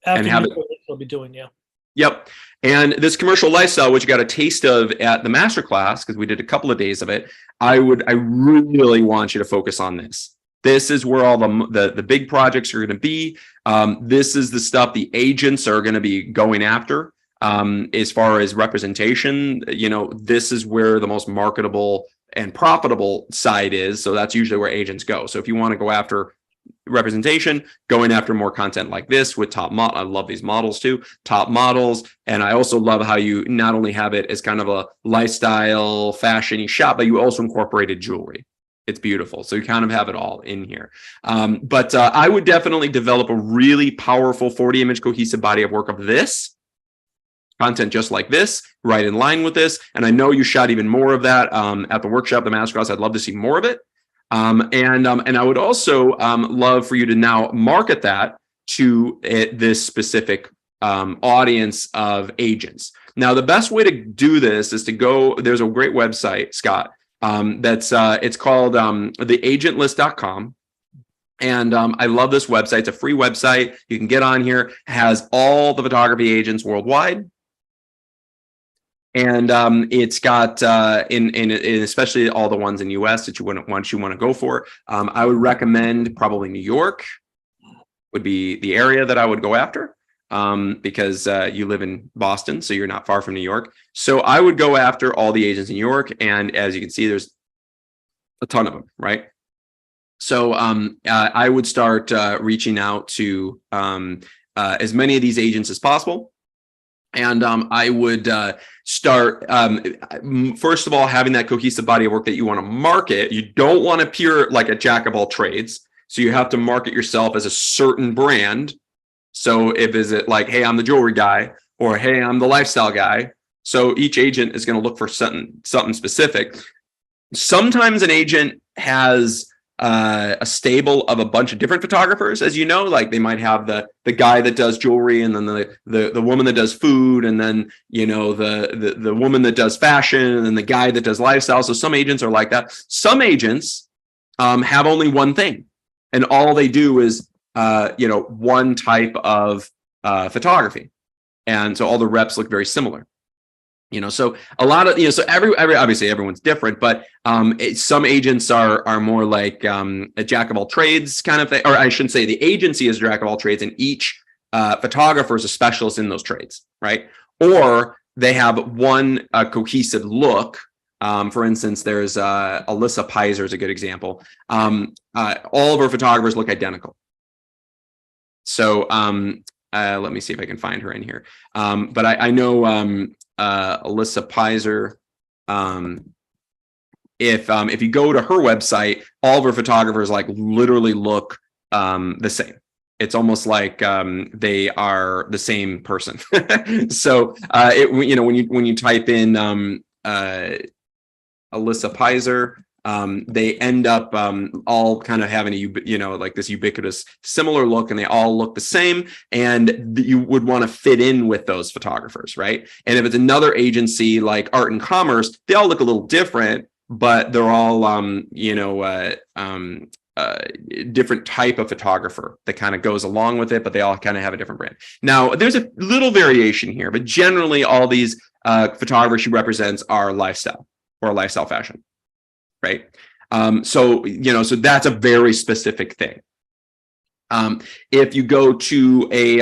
after have you it- know what they'll be doing, yeah. Yep. And this commercial lifestyle, which you got a taste of at the masterclass, because we did a couple of days of it, I really want you to focus on this. This is where all the big projects are going to be. This is the stuff the agents are going to be going after. As far as representation, this is where the most marketable and profitable side is. So that's usually where agents go. So if you want to go after representation, going after more content like this with top model. I love these models too, top models. And I also love how you not only have it as kind of a lifestyle fashion-y shop, but you also incorporated jewelry. It's beautiful. So you kind of have it all in here. But I would definitely develop a really powerful 40 image cohesive body of work of this content, just like this, right in line with this. And I know you shot even more of that at the workshop, the masterclass. I'd love to see more of it. And I would also love for you to now market that to this specific audience of agents. Now, the best way to do this is to go, there's a great website, Scott, it's called theagentlist.com. And I love this website. It's a free website. You can get on here. It has all the photography agents worldwide. And it's got in especially all the ones in US that you want to go for. I would recommend probably New York would be the area that I would go after, because you live in Boston, so you're not far from New York. So I would go after all the agents in New York, and as you can see, there's a ton of them, right? So I would start reaching out to as many of these agents as possible. And I would start, first of all, having that cohesive body of work that you want to market. You don't want to appear like a jack of all trades. So you have to market yourself as a certain brand. So is it like, hey, I'm the jewelry guy, or hey, I'm the lifestyle guy. So each agent is going to look for something specific. Sometimes an agent has a stable of a bunch of different photographers, as you know, like they might have the guy that does jewelry, and then the woman that does food, and then the woman that does fashion, and then the guy that does lifestyle. So some agents are like that. Some agents have only one thing, and all they do is one type of photography, and so all the reps look very similar. So a lot of, so every obviously everyone's different, but some agents are more like a jack of all trades kind of thing, or I shouldn't say the agency is a jack of all trades, and each photographer is a specialist in those trades, right? Or they have one cohesive look. For instance, there's Alyssa Pizer is a good example. All of her photographers look identical. So let me see if I can find her in here. But I know Alyssa Pizer. If you go to her website, all of her photographers like literally look the same. It's almost like they are the same person. So when you type in Alyssa Pizer, they end up all kind of having like this ubiquitous similar look, and they all look the same, and you would want to fit in with those photographers, right? And if it's another agency like Art and Commerce, they all look a little different, but they're all different type of photographer that kind of goes along with it, but they all kind of have a different brand. Now there's a little variation here, but generally all these photographers she represents are lifestyle or lifestyle fashion. Right. So that's a very specific thing. If you go to a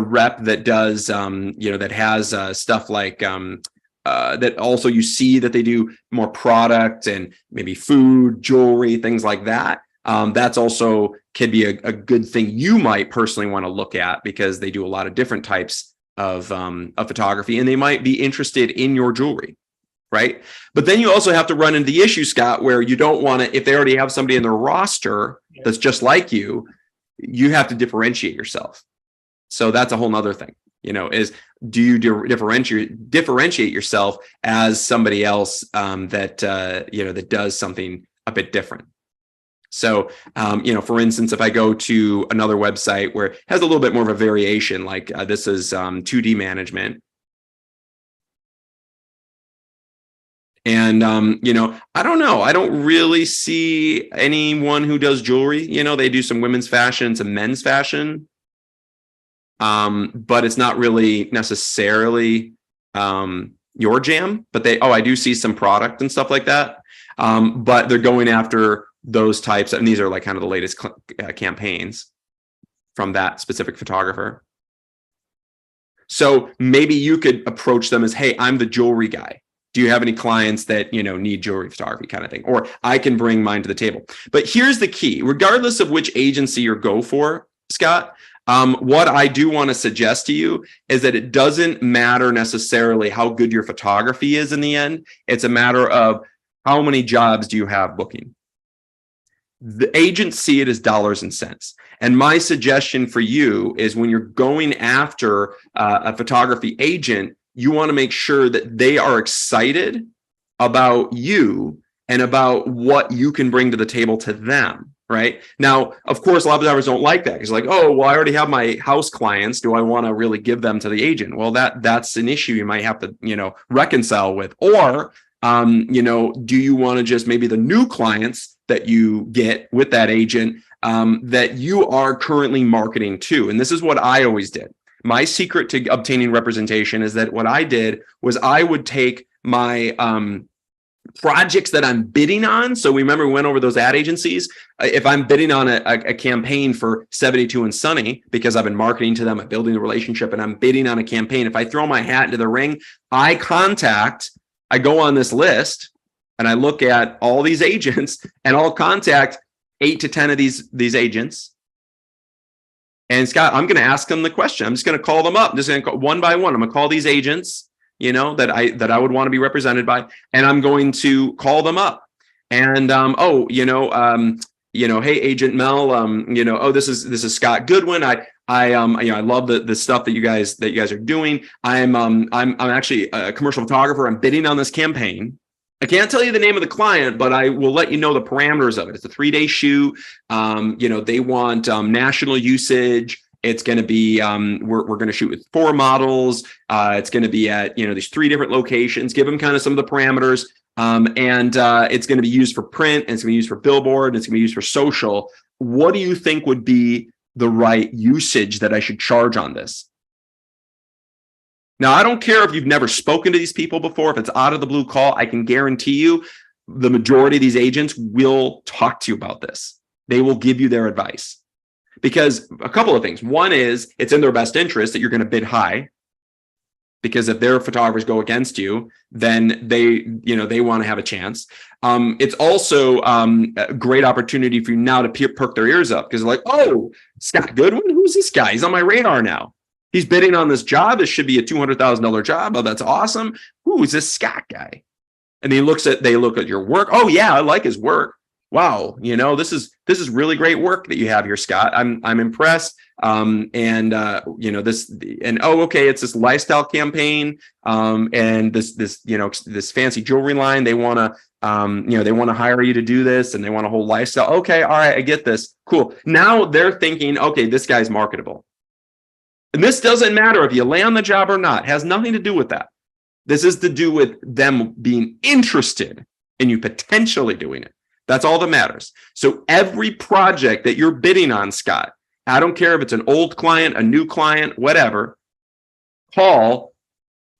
rep that does, that has stuff like that also you see that they do more product and maybe food, jewelry, things like that. That's also can be a good thing you might personally want to look at, because they do a lot of different types of photography, and they might be interested in your jewelry, right? But then you also have to run into the issue, Scott, where you don't want to, if they already have somebody in their roster that's just like you have to differentiate yourself. So that's a whole nother thing, is do you differentiate yourself as somebody else that does something a bit different. So, for instance, if I go to another website where it has a little bit more of a variation, like this is 2D management. And, I don't know. I don't really see anyone who does jewelry. They do some women's fashion, some men's fashion. But it's not really necessarily your jam. But I do see some product and stuff like that. But they're going after those types. And these are like kind of the latest campaigns from that specific photographer. So maybe you could approach them as, hey, I'm the jewelry guy. Do you have any clients that, need jewelry photography kind of thing? Or I can bring mine to the table. But here's the key, regardless of which agency you go for, Scott, what I do want to suggest to you is that it doesn't matter necessarily how good your photography is in the end. It's a matter of how many jobs do you have booking. The agents see it as dollars and cents. And my suggestion for you is when you're going after a photography agent, you want to make sure that they are excited about you and about what you can bring to the table to them, right? Now, of course, a lot of photographers don't like that. It's like, oh, well, I already have my house clients. Do I want to really give them to the agent? Well, that's an issue you might have to, reconcile with. Or, do you want to just maybe the new clients that you get with that agent that you are currently marketing to? And this is what I always did. My secret to obtaining representation is that what I did was I would take my projects that I'm bidding on. So we went over those ad agencies. If I'm bidding on a campaign for 72 and Sunny, because I've been marketing to them, I'm building the relationship, and I'm bidding on a campaign, if I throw my hat into the ring, I go on this list and I look at all these agents, and I'll contact 8 to 10 of these agents. And Scott, I'm going to ask them the question. I'm just going to call them up. I'm just going to call one by one. I'm going to call these agents, that I would want to be represented by, and I'm going to call them up. And hey, Agent Mel, this is Scott Goodwin. I love the stuff that you guys are doing. I'm actually a commercial photographer. I'm bidding on this campaign. I can't tell you the name of the client, but I will let you know the parameters of it. It's a 3-day shoot. They want national usage. It's going to be, we're going to shoot with 4 models. It's going to be at, these 3 different locations. Give them kind of some of the parameters. And it's going to be used for print, and it's going to be used for billboard, and it's going to be used for social. What do you think would be the right usage that I should charge on this? Now, I don't care if you've never spoken to these people before. If it's out of the blue call, I can guarantee you the majority of these agents will talk to you about this. They will give you their advice, because a couple of things. One is it's in their best interest that you're going to bid high, because if their photographers go against you, then they want to have a chance. It's also a great opportunity for you now to perk their ears up, because they're like, oh, Scott Goodwin, who's this guy? He's on my radar now. He's bidding on this job. This should be a $200,000 job. Oh, that's awesome. Who is this Scott guy? And they look at your work. Oh yeah, I like his work. Wow, this is really great work that you have here, Scott. I'm impressed. Okay, it's this lifestyle campaign. And this fancy jewelry line. They want to hire you to do this, and they want a whole lifestyle. Okay, all right, I get this. Cool. Now they're thinking, okay, this guy's marketable. And this doesn't matter if you land the job or not. It has nothing to do with that. This is to do with them being interested in you potentially doing it. That's all that matters. So every project that you're bidding on, Scott, I don't care if it's an old client, a new client, whatever, call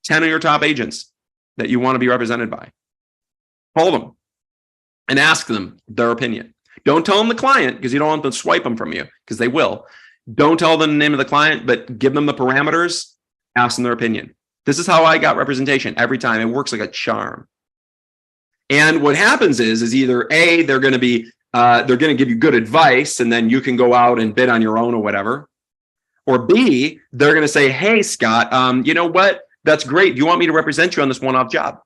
10 of your top agents that you want to be represented by. Call them and ask them their opinion. Don't tell them the client, because you don't want them to swipe them from you, because they will. Don't tell them the name of the client, but give them the parameters, ask them their opinion. This is how I got representation every time. It works like a charm. And what happens is either A, they're going to be they're going to give you good advice, and then you can go out and bid on your own or whatever. Or B, they're going to say, hey, Scott, you know what? That's great. Do you want me to represent you on this one-off job?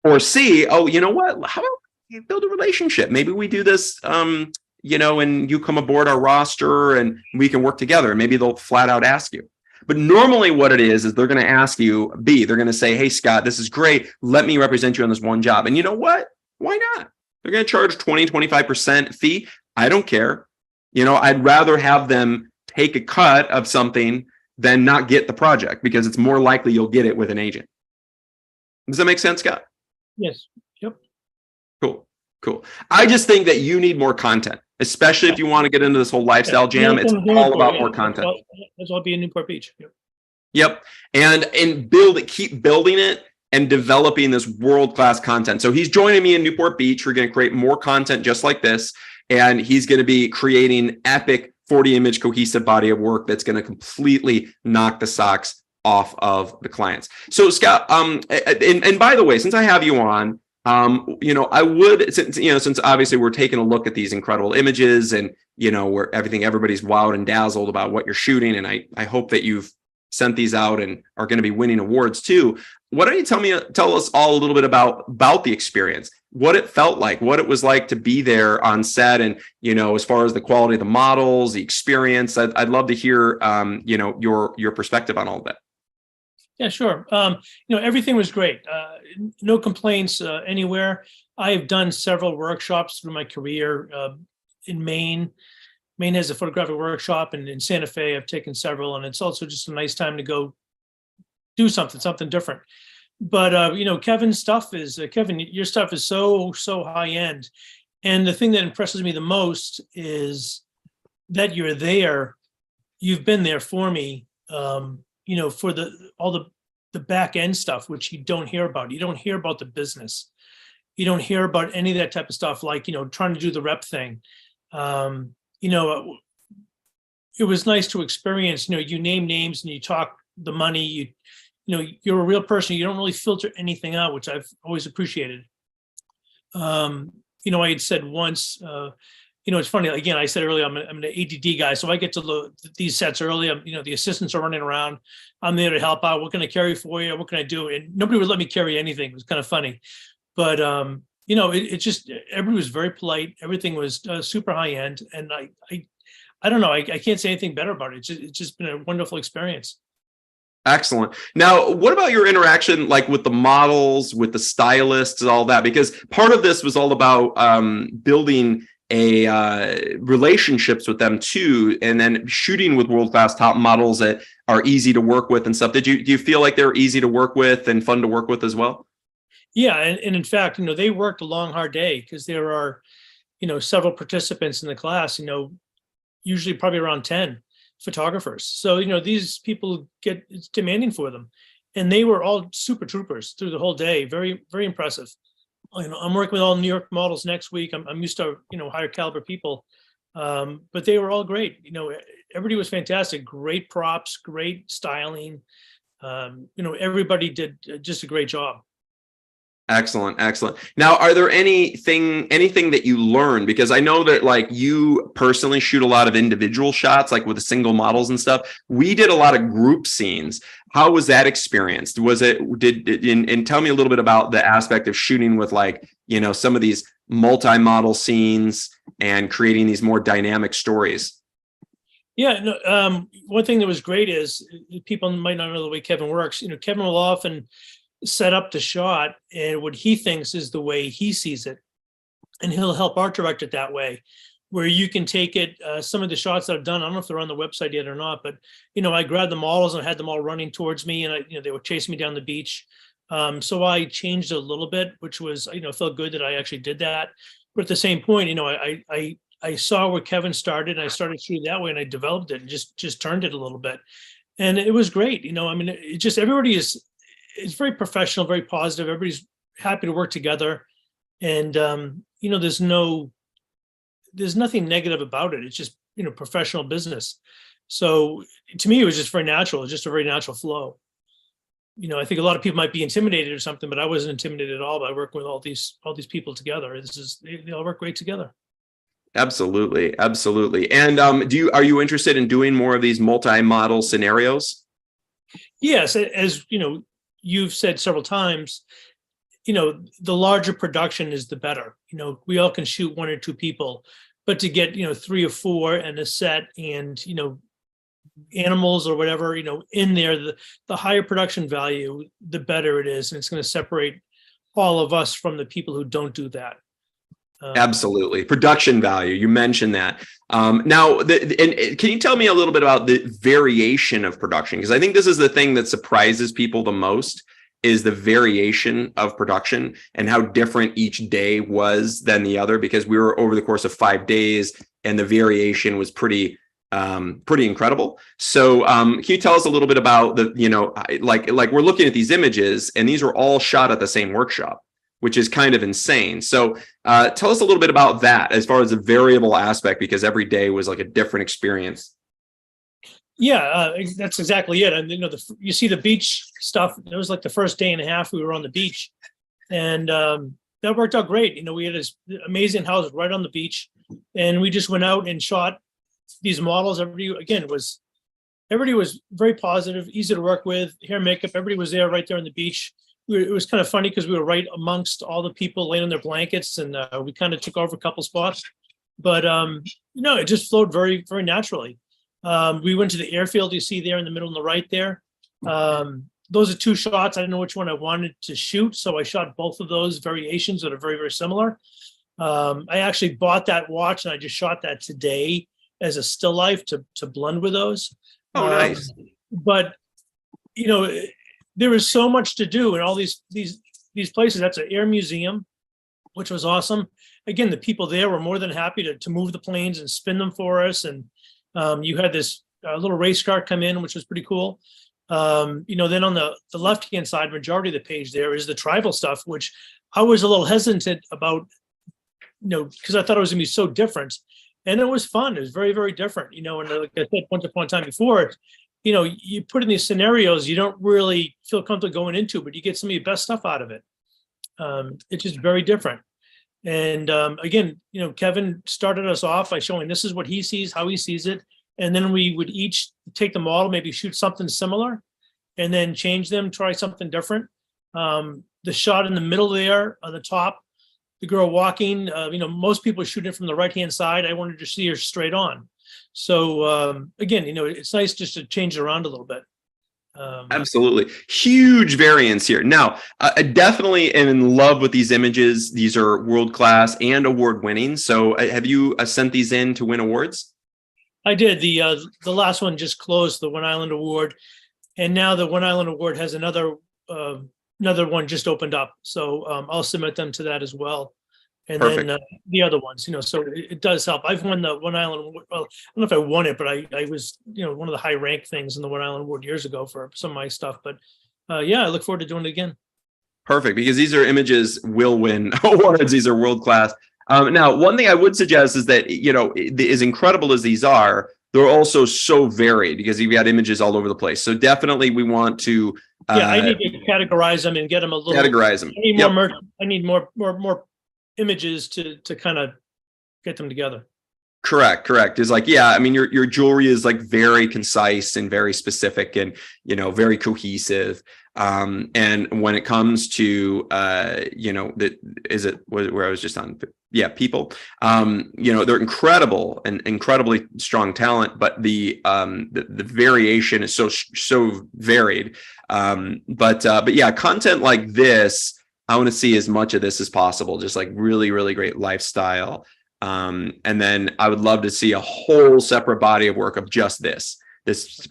Or C, oh, you know what? How about you build a relationship? Maybe we do this, you know, and you come aboard our roster and we can work together. Maybe they'll flat out ask you. But normally what it is they're going to ask you, B, they're going to say, hey, Scott, this is great. Let me represent you on this one job. And you know what? Why not? They're going to charge 20, 25% fee. I don't care. You know, I'd rather have them take a cut of something than not get the project, because it's more likely you'll get it with an agent. Does that make sense, Scott? Yes. Yep. Cool. Cool. I just think that you need more content, especially if you want to get into this whole lifestyle jam. It's all about more content. That's all be in Newport Beach. Yep. Yep. And build it, keep building it and developing this world-class content. So he's joining me in Newport Beach. We're going to create more content just like this. And he's going to be creating epic 40-image cohesive body of work that's going to completely knock the socks off of the clients. So Scott, and by the way, since I have you on, you know, I would, since obviously we're taking a look at these incredible images, and, you know, where everybody's wowed and dazzled about what you're shooting. And I hope that you've sent these out and are going to be winning awards too. Why don't you tell us all a little bit about the experience, what it felt like, what it was like to be there on set, and, you know, as far as the quality of the models, the experience. I'd love to hear, you know, your perspective on all of that. Yeah, sure. You know, everything was great. No complaints anywhere. I have done several workshops through my career in Maine. Maine has a photographic workshop, and in Santa Fe, I've taken several, and it's also just a nice time to go do something different. But you know, Kevin's stuff is Kevin, your stuff is so high end, and the thing that impresses me the most is that you're there. You've been there for me. You know, for all the back end stuff, which you don't hear about. You don't hear about the business. You don't hear about any of that type of stuff, like, you know, trying to do the rep thing. You know, it was nice to experience. You know, you name names and you talk the money. You know, you're a real person. You don't really filter anything out, which I've always appreciated. You know, I had said once, you know, it's funny. Again, I said earlier, I'm an ADD guy, so I get to these sets early. You know, the assistants are running around. I'm there to help out. What can I carry for you? What can I do? And nobody would let me carry anything. It was kind of funny, but you know, it just, everybody was very polite. Everything was super high end, and I don't know. I can't say anything better about it. It's just been a wonderful experience. Excellent. Now, what about your interaction, like with the models, with the stylists, and all that? Because part of this was all about building relationships with them too, and then shooting with world-class top models that are easy to work with and stuff. Do you feel like they're easy to work with and fun to work with as well? Yeah, and in fact, you know, they worked a long, hard day, because there are, you know, several participants in the class. You know, usually probably around 10 photographers. So, you know, these people it's demanding for them, and they were all super troopers through the whole day. Very, very impressive. You know, I'm working with all New York models next week. I'm used to, you know, higher caliber people, but they were all great. You know, everybody was fantastic. Great props, great styling. You know, everybody did just a great job. Excellent. Excellent. Now, are there anything that you learned? Because I know that, like, you personally shoot a lot of individual shots, like with the single models and stuff. We did a lot of group scenes. How was that experience? And tell me a little bit about the aspect of shooting with, like, you know, some of these multi-model scenes and creating these more dynamic stories. Yeah, no, one thing that was great is people might not know the way Kevin works. You know, Kevin will often set up the shot and what he thinks is the way he sees it, and he'll help art direct it that way, where you can take it. Some of the shots that I've done, I don't know if they're on the website yet or not, but, you know, I grabbed the models and had them all running towards me, and you know, they were chasing me down the beach. So I changed it a little bit, which was, you know, felt good that I actually did that. But at the same point, you know, I saw where Kevin started, and I started shooting that way, and I developed it and just turned it a little bit, and it was great. You know, I mean, it just, everybody it's very professional, very positive. Everybody's happy to work together. And, you know, there's nothing negative about it. It's just, you know, professional business. So to me, it was just very natural. It's just a very natural flow. I think a lot of people might be intimidated or something, but I wasn't intimidated at all by working with all these people together. They all work great together. Absolutely, absolutely. And are you interested in doing more of these multi-model scenarios? Yes, as you've said several times, the larger production is the better. We all can shoot one or two people, but to get, three or four and a set and, animals or whatever, in there, the higher production value, the better it is. And it's going to separate all of us from the people who don't do that. Absolutely. Production value. You mentioned that. Now, can you tell me a little bit about the variation of production? Because I think this is the thing that surprises people the most, is the variation of production and how different each day was than the other, because we were over the course of 5 days and the variation was pretty incredible. So can you tell us a little bit about like we're looking at these images and these were all shot at the same workshop, which is kind of insane. So tell us a little bit about that as far as the variable aspect, because every day was like a different experience. Yeah, that's exactly it. And you see the beach stuff. It was like the first day and a half we were on the beach, and that worked out great. We had this amazing house right on the beach, and we just went out and shot these models. Everybody was very positive, easy to work with. Hair, makeup, everybody was right there on the beach. It was kind of funny because we were right amongst all the people laying on their blankets, and we kind of took over a couple spots. But it just flowed very, very naturally. We went to the airfield you see there in the middle on the right there. Those are two shots. I didn't know which one I wanted to shoot, so I shot both of those variations that are very, very similar. I actually bought that watch and I just shot that today as a still life to blend with those. Oh, nice. But there is so much to do in all these places. That's an air museum, which was awesome. Again, the people there were more than happy to move the planes and spin them for us. And you had this little race car come in, which was pretty cool. Then on the left-hand side, majority of the page there is the tribal stuff, which I was a little hesitant about, because I thought it was going to be so different. And it was fun. It was very, very different. And like I said, once upon a time before, you put in these scenarios you don't really feel comfortable going into, but you get some of your best stuff out of it. It's just very different. And again, Kevin started us off by showing this is what he sees, how he sees it. And then we would each take the model, maybe shoot something similar, and then change them, try something different. The shot in the middle there on the top, the girl walking, most people are shooting it from the right-hand side. I wanted to see her straight on. So again, it's nice just to change it around a little bit. Absolutely. Huge variance here. Now, I definitely am in love with these images. These are world-class and award-winning. So have you sent these in to win awards? I did. The last one just closed, the One Island Award. And now the One Island Award has another one just opened up. So I'll submit them to that as well. And Perfect. then the other ones, so it does help. I've won the One Island Award. Well, I don't know if I won it, but I was, one of the high rank things in the One Island Award years ago for some of my stuff. But yeah, I look forward to doing it again. Perfect, because these are images will win awards. These are world class. Now, one thing I would suggest is that, as incredible as these are, they're also so varied because you've got images all over the place. So definitely we want to I need to categorize them and get them a little. Categorize them. I need more. I need more images to kind of get them together. Correct. It's like, yeah, I mean, your jewelry is like very concise and very specific and, very cohesive. And when it comes to, where I was just on, people, they're incredible and incredibly strong talent, but the variation is so varied. But yeah, content like this, I want to see as much of this as possible, just like really, really great lifestyle. And then I would love to see a whole separate body of work of just this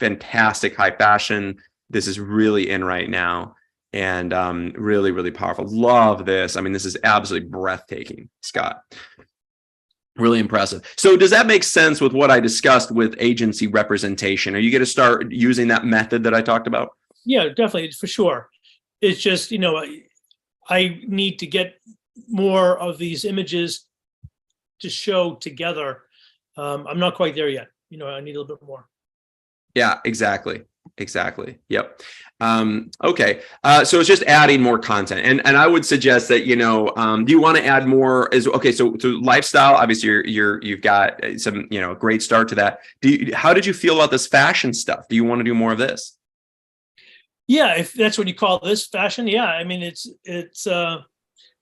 fantastic high fashion. This is really in right now and really, really powerful. Love this. I mean, this is absolutely breathtaking, Scott. Really impressive. So does that make sense with what I discussed with agency representation? Are you going to start using that method that I talked about? Yeah, definitely, for sure. It's just, I need to get more of these images to show together. I'm not quite there yet. I need a little bit more. Yeah, exactly. Exactly. Yep. Okay. So it's just adding more content, and I would suggest that, do you want to add more? Okay. So lifestyle, obviously you've got some, great start to that. How did you feel about this fashion stuff? Do you want to do more of this? Yeah, if that's what you call this fashion, yeah. I mean, it's I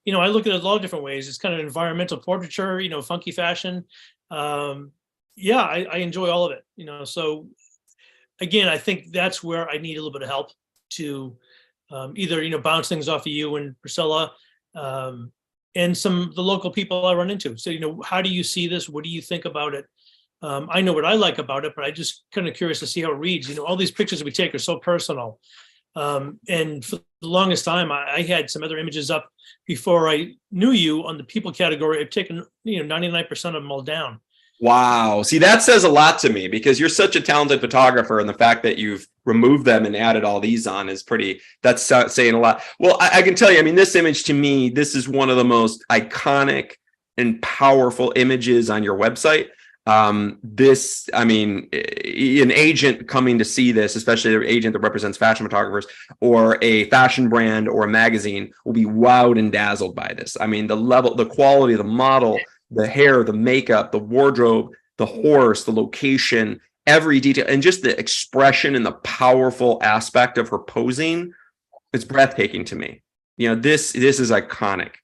look at it a lot of different ways. It's kind of environmental portraiture, funky fashion. Yeah, I enjoy all of it. So again, I think that's where I need a little bit of help to either bounce things off of you and Priscilla, and some of the local people I run into. So how do you see this? What do you think about it? I know what I like about it, but I just kind of curious to see how it reads. All these pictures we take are so personal. And for the longest time, I had some other images up before I knew you on the people category. I've taken 99% of them all down. Wow. See, that says a lot to me, because you're such a talented photographer, and the fact that you've removed them and added all these on is that's saying a lot. Well, I can tell you, I mean, this image, to me, this is one of the most iconic and powerful images on your website. I mean, an agent coming to see this, especially an agent that represents fashion photographers or a fashion brand or a magazine, will be wowed and dazzled by this. I mean, the level, the quality of the model, the hair, the makeup, the wardrobe, the horse, the location, every detail, and just the expression and the powerful aspect of her posing. It's breathtaking to me. This is iconic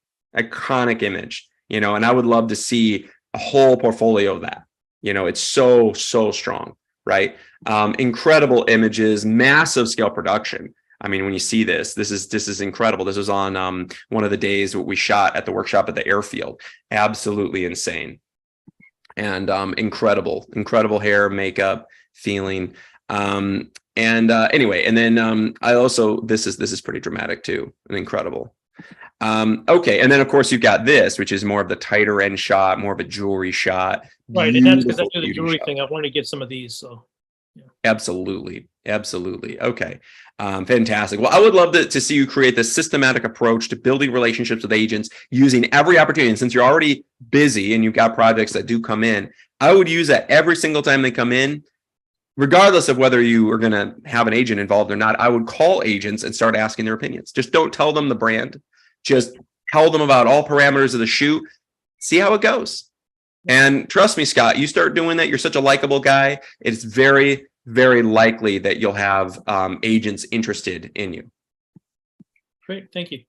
image, and I would love to see a whole portfolio of that. It's so strong, right? Incredible images, massive scale production. I mean, when you see this is incredible. This was on one of the days we shot at the workshop at the airfield. Absolutely insane. And incredible hair, makeup, feeling. Anyway, and then I also, this is pretty dramatic too, and incredible. Okay, and then of course you've got this, which is more of the tighter end shot, more of a jewelry shot. Right, and that's because I do the Beautiful jewelry shot. thing. I want to get some of these, so. Yeah. Absolutely. Okay. Fantastic. Well, I would love to see you create this systematic approach to building relationships with agents using every opportunity. And since you're already busy and you've got projects that do come in, I would use that every single time they come in, regardless of whether you are going to have an agent involved or not. I would call agents and start asking their opinions. Just don't tell them the brand. Just tell them about all parameters of the shoot. See how it goes. And trust me, Scott, you start doing that. You're such a likable guy. It's very, very likely that you'll have agents interested in you. Great. Thank you.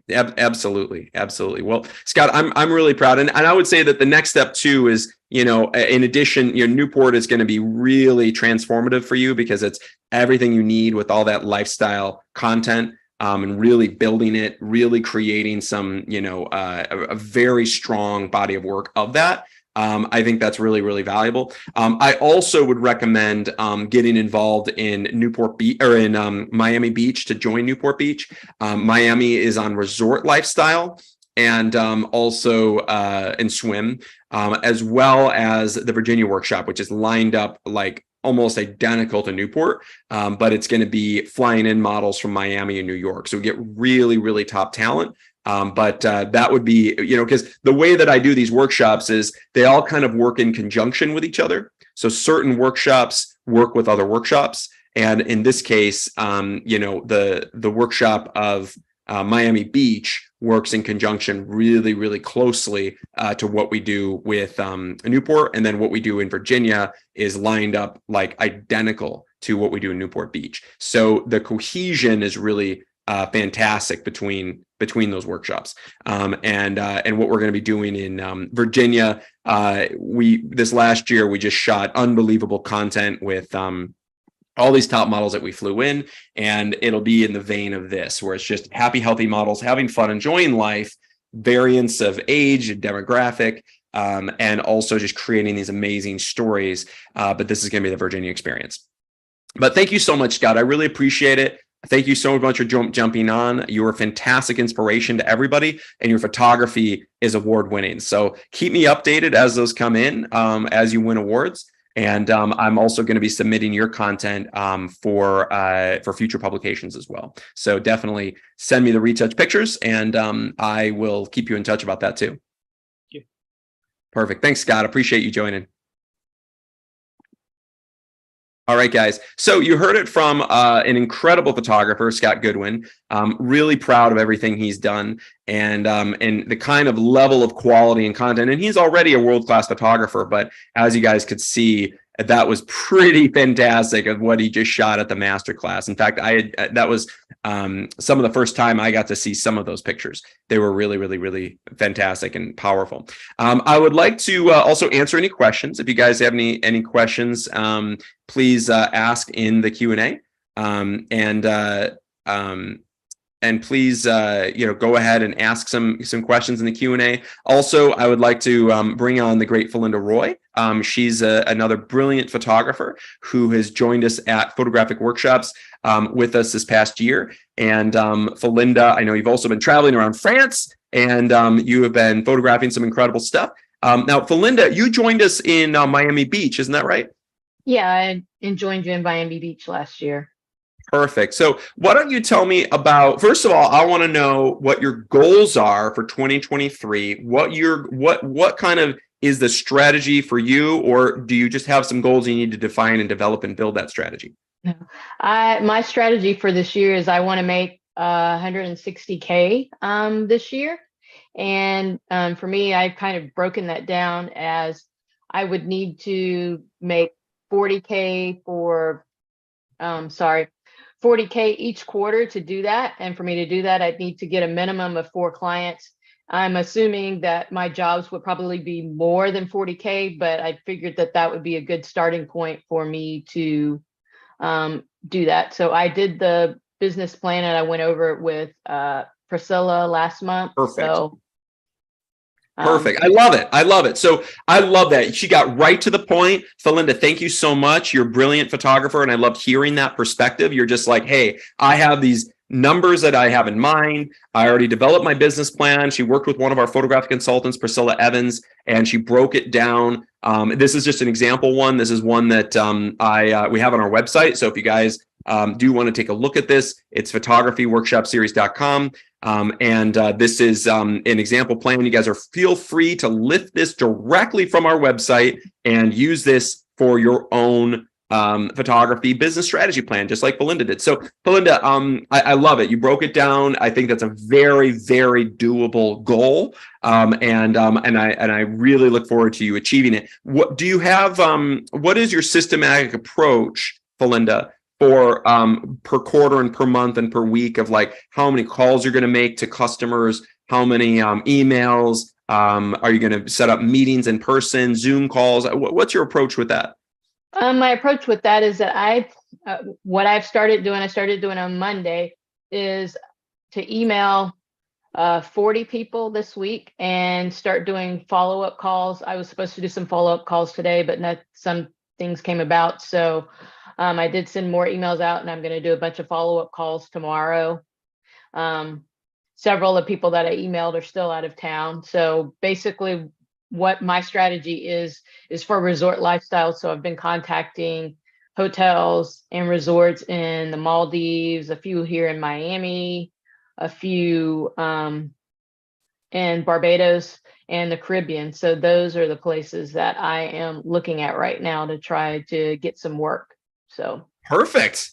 Absolutely. Well, Scott, I'm really proud. And I would say that the next step too is, in addition, Newport is going to be really transformative for you, because it's everything you need with all that lifestyle content. And really building it, really creating some, a very strong body of work of that. I think that's really, really valuable. I also would recommend getting involved in Newport Beach, or in Miami Beach, to join Newport Beach. Miami is on resort lifestyle, and also in swim, as well as the Virginia workshop, which is lined up like almost identical to Newport, but it's going to be flying in models from Miami and New York. So we get really, really top talent. But that would be, because the way that I do these workshops is they all kind of work in conjunction with each other. So certain workshops work with other workshops. And in this case, the workshop of Miami Beach works in conjunction really, really closely to what we do with Newport. And then what we do in Virginia is lined up like identical to what we do in Newport Beach. So the cohesion is really fantastic between those workshops. And what we're going to be doing in Virginia, this last year, we just shot unbelievable content with all these top models that we flew in, and it'll be in the vein of this, where it's just happy, healthy models, having fun, enjoying life, variance of age and demographic, and also just creating these amazing stories. But this is going to be the Virginia experience. But thank you so much, Scott. I really appreciate it. Thank you so much for jumping on. You're a fantastic inspiration to everybody, and your photography is award-winning. So keep me updated as those come in, as you win awards. And I'm also going to be submitting your content for future publications as well. So definitely send me the retouch pictures, and I will keep you in touch about that too. Thank you. Perfect. Thanks, Scott. Appreciate you joining. All right, guys. So you heard it from an incredible photographer, Scott Goodwin. Really proud of everything he's done and the kind of level of quality and content. And he's already a world-class photographer, but as you guys could see, that was pretty fantastic of what he just shot at the masterclass. In fact, that was some of the first time I got to see some of those pictures. They were really, really, really fantastic and powerful. I would like to also answer any questions. If you guys have any questions, please ask in the Q&A. And please, go ahead and ask some questions in the Q&A. Also, I would like to bring on the great Phelinda Roy. She's another brilliant photographer who has joined us at Photographic Workshops with us this past year. And Phelinda, I know you've also been traveling around France, and you have been photographing some incredible stuff. Now, Phelinda, you joined us in Miami Beach, isn't that right? Yeah, I joined you in Miami Beach last year. Perfect. So why don't you tell me about, first of all, I want to know what your goals are for 2023. What kind of is the strategy for you, or do you just have some goals you need to define and develop and build that strategy? No. My strategy for this year is I want to make 160K this year. And for me, I've kind of broken that down as I would need to make 40K 40K each quarter to do that. And for me to do that, I'd need to get a minimum of 4 clients. I'm assuming that my jobs would probably be more than 40K, but I figured that that would be a good starting point for me to do that. So I did the business plan and I went over it with Priscilla last month. Perfect. So perfect. I love it. I love it. So I love that. She got right to the point. Phelinda, thank you so much. You're a brilliant photographer, and I love hearing that perspective. You're just like, hey, I have these numbers that I have in mind. I already developed my business plan. She worked with one of our photographic consultants, Priscilla Evans, and she broke it down. This is just an example one. This is one that we have on our website. So if you guys do want to take a look at this, it's photographyworkshopseries.com. This is an example plan. You guys feel free to lift this directly from our website and use this for your own photography business strategy plan, just like Phelinda did. So Phelinda, I love it. You broke it down. I think that's a very, very doable goal. And I really look forward to you achieving it. What do you have? What is your systematic approach, Phelinda, for per quarter and per month and per week of like how many calls you're going to make to customers, how many emails, are you going to set up meetings in person, Zoom calls? What's your approach with that? my approach with that is that what I started doing on Monday is to email 40 people this week and start doing follow-up calls. I was supposed to do some follow-up calls today, but some things came about. So I did send more emails out, and I'm going to do a bunch of follow-up calls tomorrow. Several of the people that I emailed are still out of town. So basically what my strategy is for resort lifestyle. So I've been contacting hotels and resorts in the Maldives, a few here in Miami, a few in Barbados and the Caribbean. So those are the places that I am looking at right now to try to get some work. So perfect.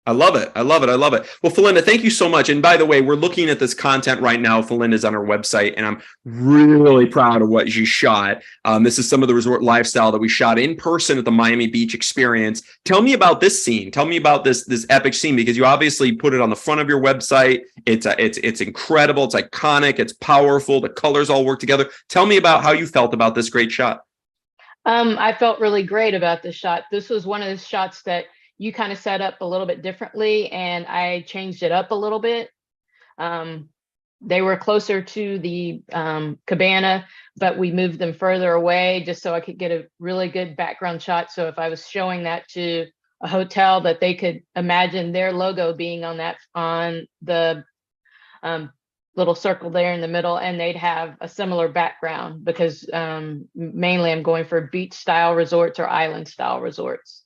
I love it. I love it. I love it. Well, Phelinda, thank you so much. And by the way, we're looking at this content right now. Phelinda's on our website, and I'm really proud of what she shot. This is some of the resort lifestyle that we shot in person at the Miami Beach experience. Tell me about this scene. Tell me about this epic scene, because you obviously put it on the front of your website. It's incredible. It's iconic. It's powerful. The colors all work together. Tell me about how you felt about this great shot. I felt really great about this shot. This was one of those shots that you kind of set up a little bit differently, and I changed it up a little bit. They were closer to the cabana, but we moved them further away just so I could get a really good background shot. So if I was showing that to a hotel, that they could imagine their logo being on the little circle there in the middle, and they'd have a similar background, because mainly I'm going for beach style resorts or island style resorts.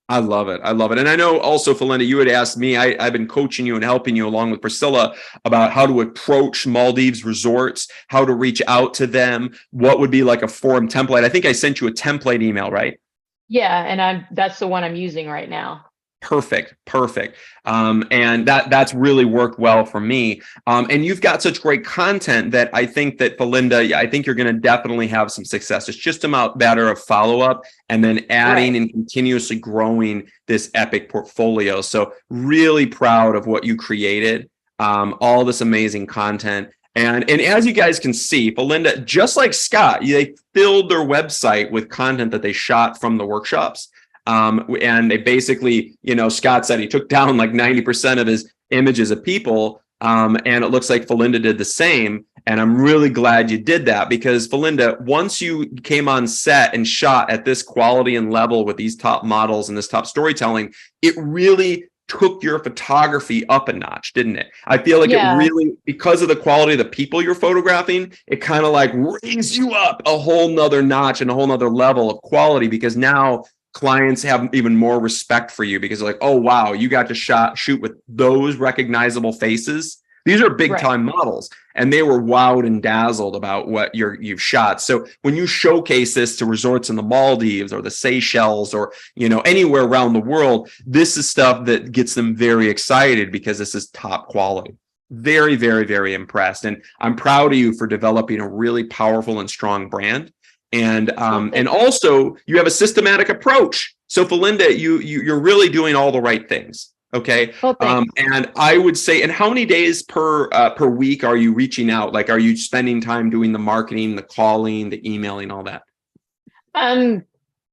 I love it. I love it. And I know also, Phelinda, you had asked me, I've been coaching you and helping you along with Priscilla about how to approach Maldives resorts, how to reach out to them, what would be like a forum template. I think I sent you a template email, right? Yeah, and that's the one I'm using right now. Perfect, perfect. And that's really worked well for me. And you've got such great content that I think that Belinda, I think you're going to definitely have some success. It's just a matter of follow up and then adding Right. and continuously growing this epic portfolio. So really proud of what you created, all this amazing content. And as you guys can see, Belinda, just like Scott, they filled their website with content that they shot from the workshops. And they basically, Scott said he took down like 90% of his images of people. And it looks like Felinda did the same. And I'm really glad you did that because Felinda, once you came on set and shot at this quality and level with these top models and this top storytelling, it really took your photography up a notch, didn't it? I feel like it Yeah. really, because of the quality of the people you're photographing, it kind of like raised you up a whole nother notch and a whole nother level of quality because now clients have even more respect for you because they're like, oh, wow, you got to shoot with those recognizable faces. These are big Right. time models and they were wowed and dazzled about what you've shot. So when you showcase this to resorts in the Maldives or the Seychelles or, anywhere around the world, this is stuff that gets them very excited because this is top quality. Very, very, very impressed. And I'm proud of you for developing a really powerful and strong brand. And also you have a systematic approach. So Felinda, you're really doing all the right things. Okay. Well, thanks. And I would say, and how many days per week are you reaching out? Like, are you spending time doing the marketing, the calling, the emailing, all that?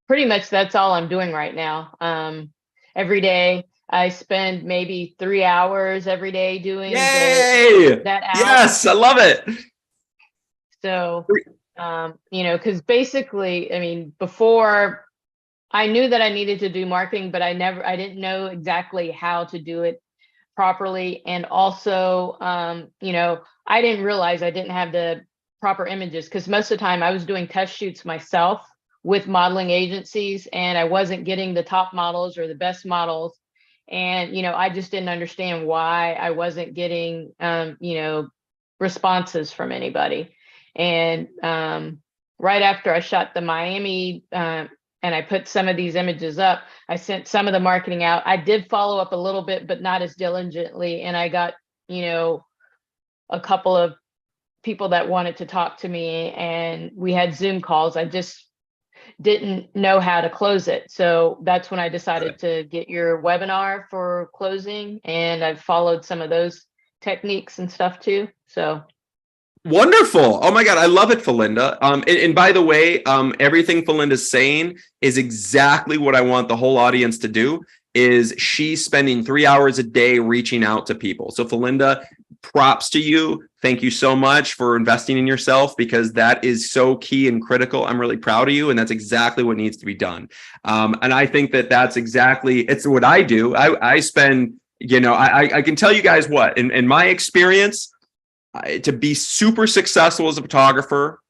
Pretty much that's all I'm doing right now. Every day I spend maybe 3 hours every day doing Yay! that out. Yes, I love it. So, because basically, I mean, before I knew that I needed to do marketing, but I didn't know exactly how to do it properly. And also, I didn't realize I didn't have the proper images because most of the time I was doing test shoots myself with modeling agencies and I wasn't getting the top models or the best models. And, I just didn't understand why I wasn't getting, responses from anybody. And right after I shot the Miami, and I put some of these images up, I sent some of the marketing out. I did follow up a little bit, but not as diligently. And I got, a couple of people that wanted to talk to me and we had Zoom calls. I just didn't know how to close it. So that's when I decided to get your webinar for closing. And I've followed some of those techniques and stuff too. So Wonderful. Oh my God. I love it, Felinda. And by the way, everything Felinda's saying is exactly what I want the whole audience to do is she's spending 3 hours a day reaching out to people. So Felinda, props to you. Thank you so much for investing in yourself because that is so key and critical. I'm really proud of you. And that's exactly what needs to be done. And I think that that's exactly, it's what I do. I spend, I can tell you guys what, in my experience, to be super successful as a photographer,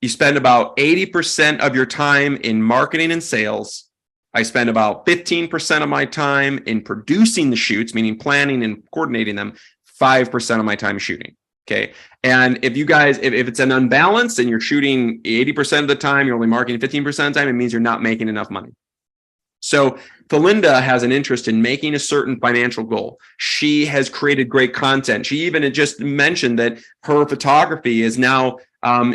you spend about 80% of your time in marketing and sales. I spend about 15% of my time in producing the shoots, meaning planning and coordinating them, 5% of my time shooting. Okay. And if you guys, if it's an unbalance and you're shooting 80% of the time, you're only marketing 15% of the time, it means you're not making enough money. So Felinda has an interest in making a certain financial goal. She has created great content. She even had just mentioned that her photography is now,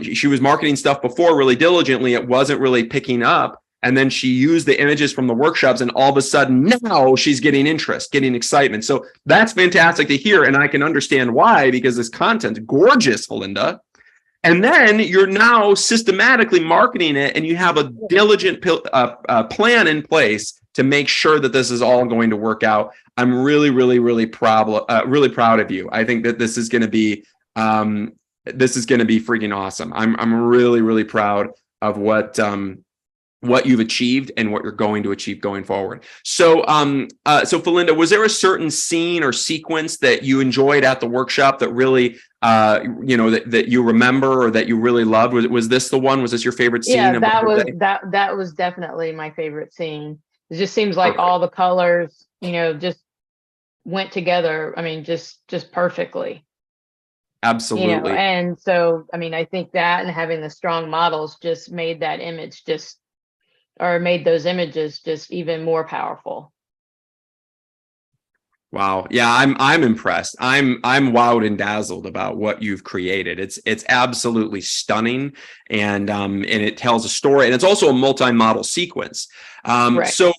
she was marketing stuff before really diligently. It wasn't really picking up. And then she used the images from the workshops and all of a sudden now she's getting interest, getting excitement. So that's fantastic to hear. And I can understand why, because this content's gorgeous, Felinda. And then you're now systematically marketing it and you have a diligent plan in place to make sure that this is all going to work out. I'm really, really, really proud of you. I think that this is going to be freaking awesome. I'm really, really proud of what you've achieved and what you're going to achieve going forward. So, so Felinda, was there a certain scene or sequence that you enjoyed at the workshop that really, that you remember or that you really loved? Was this the one? Was this your favorite scene? yeah, that was definitely my favorite scene. It just seems like Perfect. all the colors, just went together. I mean, just perfectly. Absolutely. And so, I mean, I think that and having the strong models just made that image just or made those images just even more powerful. Wow. Yeah, I'm impressed. I'm wowed and dazzled about what you've created. It's absolutely stunning, and it tells a story, and it's also a multi-model sequence. Right. So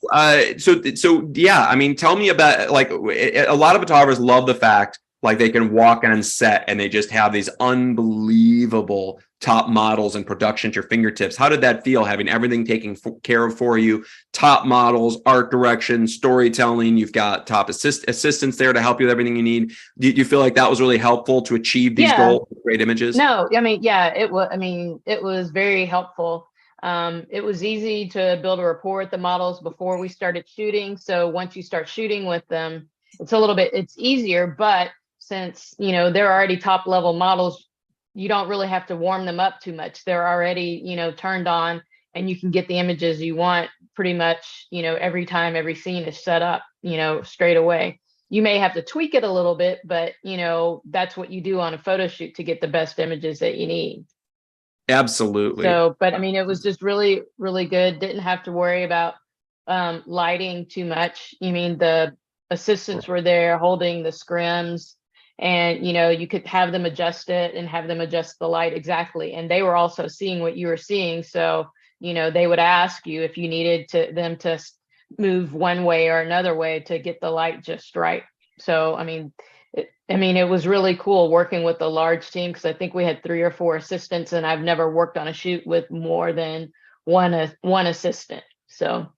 yeah, I mean, tell me about, like, a lot of photographers love the fact like they can walk on set and they just have these unbelievable top models and production at your fingertips. How did that feel, having everything taken care of for you? Top models, art direction, storytelling. You've got top assistants there to help you with everything you need. Do you feel like that was really helpful to achieve these Yeah. goals? Great images. No, I mean, yeah, it was. I mean, it was very helpful. It was easy to build a rapport with the models before we started shooting. So once you start shooting with them, it's easier. But since, they're already top level models, you don't really have to warm them up too much. They're already, turned on, and you can get the images you want pretty much, every time every scene is set up, straight away. You may have to tweak it a little bit, but that's what you do on a photo shoot to get the best images that you need. Absolutely. So, but I mean, it was just really, really good. Didn't have to worry about lighting too much. I mean, the assistants were there holding the scrims, and you could have them adjust it and have them adjust the light exactly. And they were also seeing what you were seeing. So, they would ask you if you needed them to move one way or another way to get the light just right. So, I mean, it was really cool working with a large team, because I think we had 3 or 4 assistants, and I've never worked on a shoot with more than one assistant. So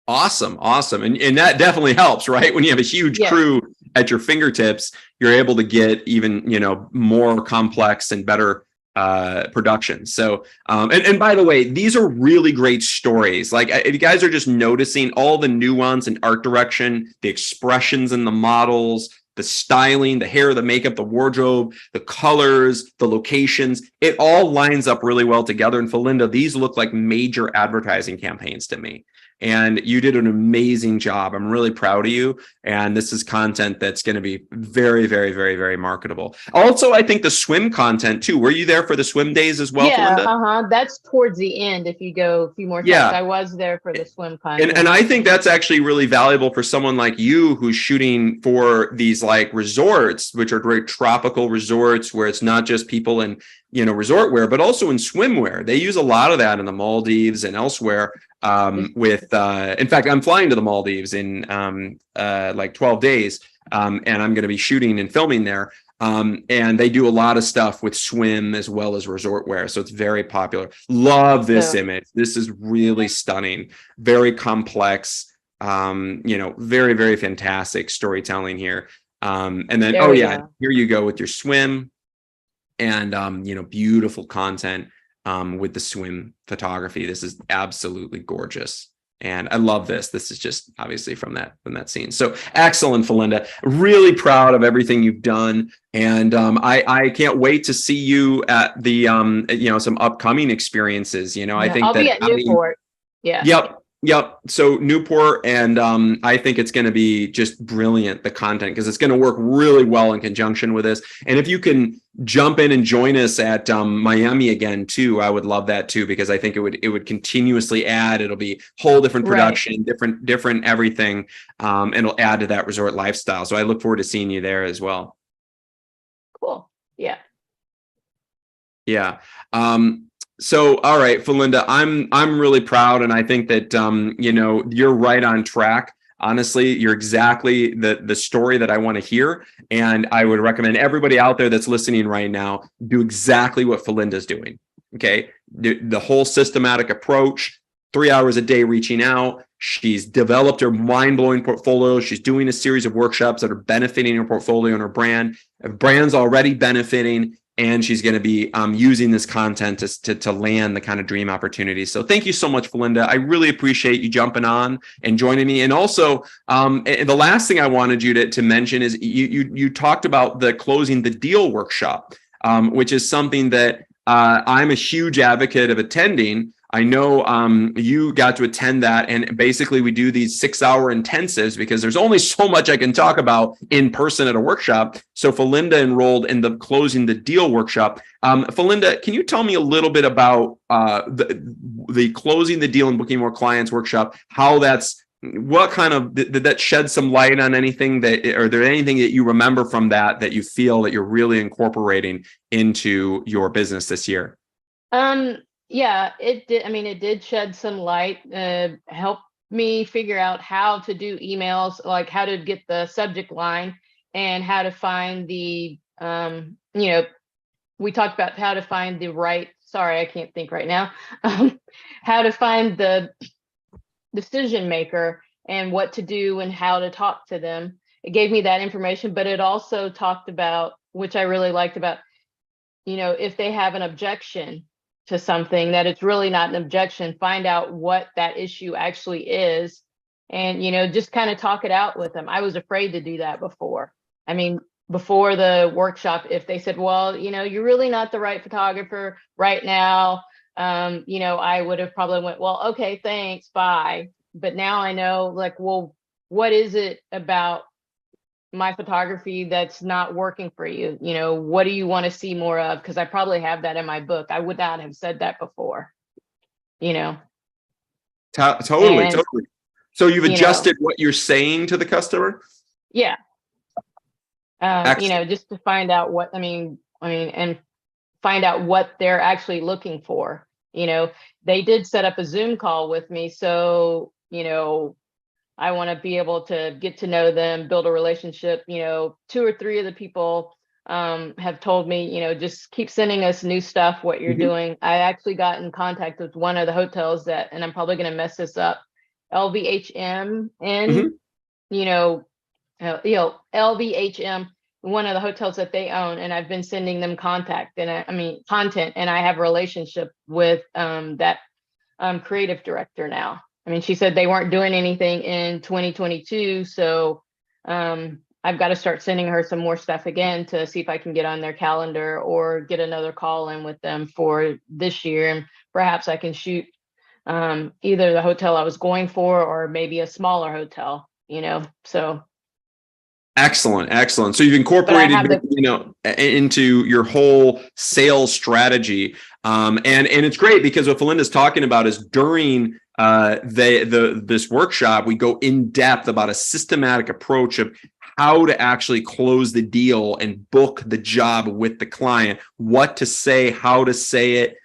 Awesome. And that definitely helps, right? When you have a huge yes. crew at your fingertips, you're able to get even, more complex and better production. So, and by the way, these are really great stories. Like, if you guys are just noticing all the nuance and art direction, the expressions in the models, the styling, the hair, the makeup, the wardrobe, the colors, the locations, it all lines up really well together. And Felinda, these look like major advertising campaigns to me. And you did an amazing job. I'm really proud of you. And this is content that's going to be very, very, very, very marketable. Also, I think the swim content too. Were you there for the swim days as well, Yeah, Felinda? that's towards the end. If you go a few more times, Yeah. I was there for the swim content. And I think that's actually really valuable for someone like you who's shooting for these like resorts, which are great tropical resorts where it's not just people in, resort wear, but also in swimwear. They use a lot of that in the Maldives and elsewhere. In fact, I'm flying to the Maldives in like 12 days, and I'm going to be shooting and filming there. And they do a lot of stuff with swim as well as resort wear. So it's very popular. Love this image. This is really stunning, very complex, very, very fantastic storytelling here. And then, here you go with your swim and, beautiful content with the swim photography. This is absolutely gorgeous. And I love this. This is just obviously from that scene. So excellent, Felinda. Really proud of everything you've done. And I can't wait to see you at the some upcoming experiences. I think I'll be at Newport. Yeah. Yep. So Newport, and I think it's going to be just brilliant, the content, because it's going to work really well in conjunction with this. And if you can jump in and join us at Miami again too, I would love that too, because I think it would continuously add. It'll be whole different production, different everything, and it'll add to that resort lifestyle. So I look forward to seeing you there as well. Cool. Yeah. Yeah. So, all right, Felinda, I'm really proud, and I think that you're right on track. Honestly, you're exactly the story that I want to hear, and I would recommend everybody out there that's listening right now do exactly what Felinda's doing. Okay, the whole systematic approach, 3 hours a day reaching out. She's developed her mind-blowing portfolio. She's doing a series of workshops that are benefiting her portfolio and her brand. Her brand's already benefiting. And she's going to be using this content to land the kind of dream opportunities. So thank you so much, Felinda. I really appreciate you jumping on and joining me. And also, the last thing I wanted you to mention is you talked about the closing the deal workshop, which is something that I'm a huge advocate of attending. I know you got to attend that, and basically we do these 6-hour intensives because there's only so much I can talk about in person at a workshop. So Felinda enrolled in the closing the deal workshop. Felinda, can you tell me a little bit about the closing the deal and booking more clients workshop? How that's what kind of did that shed some light on anything that, or there anything that you remember from that you feel that you're really incorporating into your business this year? Yeah, it did. I mean, it did shed some light, help me figure out how to do emails, like how to get the subject line and how to find the, we talked about how to find the right, sorry, I can't think right now, how to find the decision maker and what to do and how to talk to them. It gave me that information, but it also talked about, which I really liked about, if they have an objection to something, that it's really not an objection, find out what that issue actually is and, just kind of talk it out with them. I was afraid to do that before. I mean, before the workshop, if they said, well, you're really not the right photographer right now, I would have probably went, well, okay, thanks, bye. But now I know, like, well, what is it about my photography that's not working for you? What do you want to see more of? Because I probably have that in my book. I would not have said that before. Totally. And, So you've adjusted what you're saying to the customer? Yeah. Just to find out what, and find out what they're actually looking for. They did set up a Zoom call with me. So, I want to be able to get to know them, build a relationship. 2 or 3 of the people have told me, just keep sending us new stuff, what you're doing. I actually got in contact with one of the hotels and I'm probably going to mess this up, LVHM, LVHM, one of the hotels that they own, and I've been sending them content, and I have a relationship with that creative director now. She said they weren't doing anything in 2022, so I've got to start sending her some more stuff again to see if I can get on their calendar or get another call in with them for this year, and perhaps I can shoot either the hotel I was going for or maybe a smaller hotel. So. Excellent. So you've incorporated, into your whole sales strategy. And it's great because what Felinda's talking about is during this workshop, we go in depth about a systematic approach of how to actually close the deal and book the job with the client, what to say, how to say it.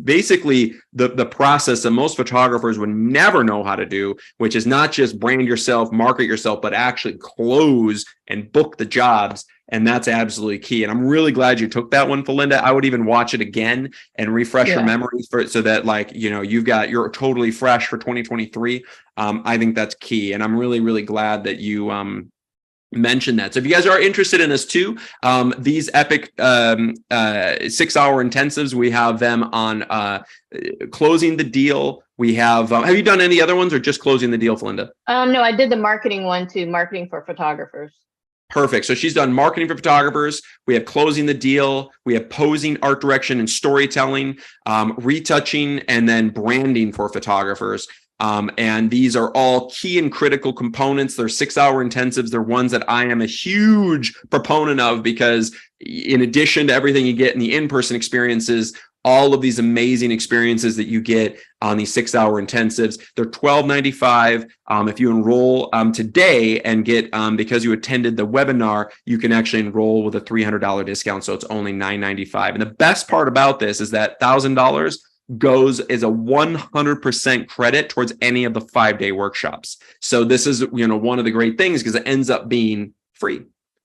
Basically the process that most photographers would never know how to do, which is not just brand yourself, market yourself, but actually close and book the jobs. And that's absolutely key. And I'm really glad you took that one, Felinda. I would even watch it again and refresh your memories for it so that you're totally fresh for 2023. I think that's key. And I'm really, really glad that you, mention that. So if you guys are interested in this too, these epic 6-hour intensives, we have them on closing the deal. We have you done any other ones or just closing the deal, Felinda? No, I did the marketing one too, marketing for photographers. Perfect. So she's done marketing for photographers. We have closing the deal. We have posing, art direction, and storytelling, retouching, and then branding for photographers. And these are all key and critical components. They're 6-hour intensives. They're ones that I am a huge proponent of because in addition to everything you get in the in-person experiences, all of these amazing experiences that you get on these 6-hour intensives, they're $12.95. If you enroll today and get, because you attended the webinar, you can actually enroll with a $300 discount. So it's only $9.95. And the best part about this is that $1,000 goes as a 100% credit towards any of the 5-day workshops. So this is, one of the great things because it ends up being free.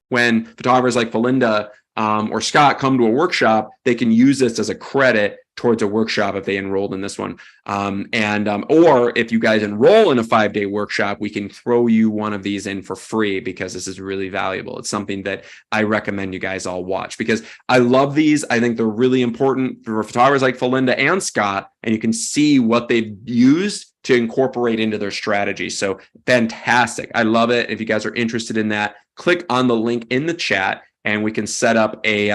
When photographers like Felinda or Scott come to a workshop, they can use this as a credit towards a workshop if they enrolled in this one. Or if you guys enroll in a 5-day workshop, we can throw you one of these in for free because this is really valuable. It's something that I recommend you guys all watch because I love these. I think they're really important for photographers like Felinda and Scott, and you can see what they've used to incorporate into their strategy. So fantastic. I love it. If you guys are interested in that, click on the link in the chat and we can set up a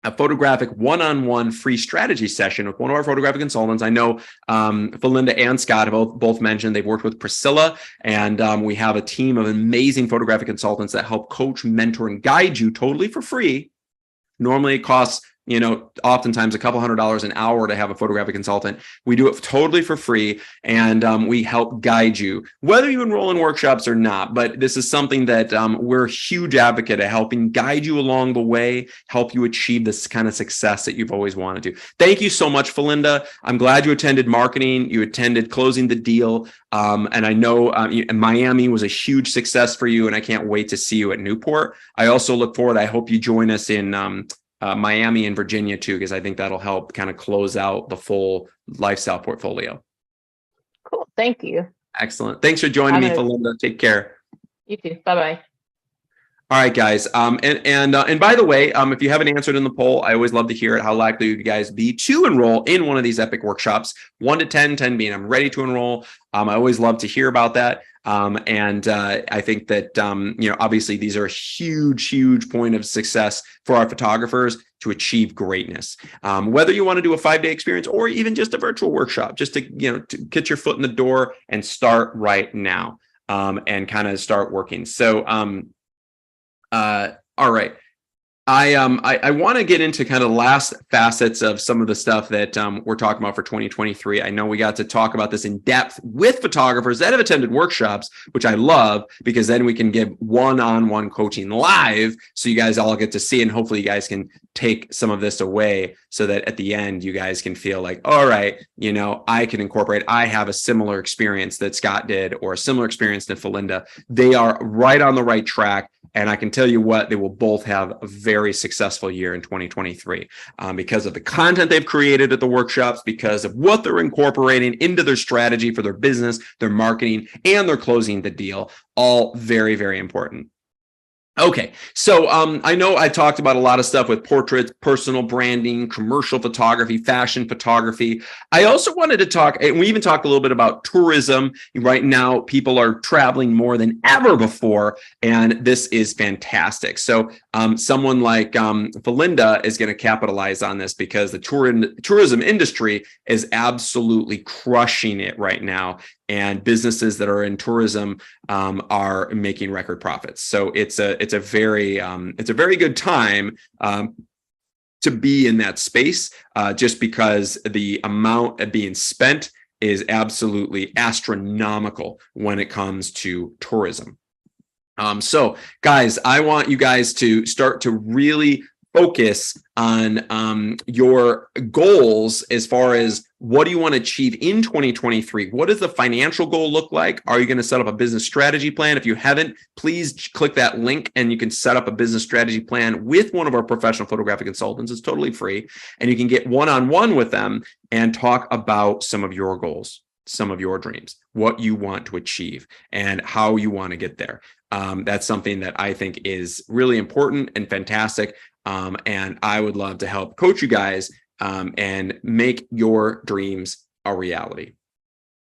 a photographic one-on-one free strategy session with one of our photographic consultants. I know Felinda and Scott have both mentioned they've worked with Priscilla, and we have a team of amazing photographic consultants that help coach, mentor, and guide you totally for free. Normally it costs, oftentimes a couple $100s an hour to have a photographic consultant. We do it totally for free, and we help guide you, whether you enroll in workshops or not. But this is something that we're a huge advocate of helping guide you along the way, help you achieve this kind of success that you've always wanted to. Thank you so much, Felinda. I'm glad you attended marketing, you attended closing the deal. And I know Miami was a huge success for you, and I can't wait to see you at Newport. I also look forward, I hope you join us in Miami and Virginia too, because I think that'll help kind of close out the full lifestyle portfolio. Cool. Thank you. Excellent. Thanks for joining me, Felinda. Take care. You too. Bye-bye. All right, guys. And by the way, if you haven't answered in the poll, I always love to hear it. How likely would you guys be to enroll in one of these epic workshops? 1 to 10, 10 being I'm ready to enroll. I always love to hear about that. I think that, obviously these are a huge point of success for our photographers to achieve greatness. Whether you want to do a 5-day experience or even just a virtual workshop, just to get your foot in the door and start right now, and kind of start working. So, all right. I want to get into kind of last facets of some of the stuff that we're talking about for 2023. I know we got to talk about this in depth with photographers that have attended workshops, which I love, because then we can give one-on-one coaching live, so you guys all get to see, and hopefully you guys can take some of this away so that at the end you guys can feel like, all right, I can incorporate, I have a similar experience that Scott did, or a similar experience than Felinda. They are right on the right track. And I can tell you what, they will both have a very successful year in 2023 because of the content they've created at the workshops, because of what they're incorporating into their strategy for their business, their marketing, and their closing the deal. All very, very important. Okay, so I know I talked about a lot of stuff with portraits, personal branding, commercial photography, fashion photography. I also wanted to talk, and we even talked a little bit about tourism. Right now, people are traveling more than ever before, and this is fantastic. So someone like Felinda is going to capitalize on this, because the tourism industry is absolutely crushing it right now. And businesses that are in tourism are making record profits. So it's a very good time to be in that space, just because the amount being spent is absolutely astronomical when it comes to tourism. So guys, I want you guys to start to really focus on your goals as far as what do you want to achieve in 2023? What does the financial goal look like? Are you going to set up a business strategy plan? If you haven't, please click that link and you can set up a business strategy plan with one of our professional photographic consultants. It's totally free, and you can get one-on-one with them and talk about some of your goals, some of your dreams, what you want to achieve, and how you want to get there. That's something that I think is really important and fantastic. And I would love to help coach you guys and make your dreams a reality.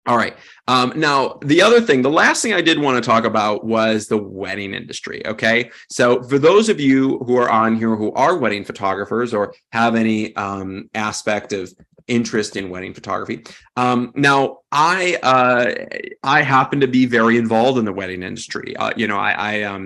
All right. Now, the last thing I did want to talk about was the wedding industry. Okay. So for those of you who are on here who are wedding photographers or have any aspect of interest in wedding photography. Now, I happen to be very involved in the wedding industry. I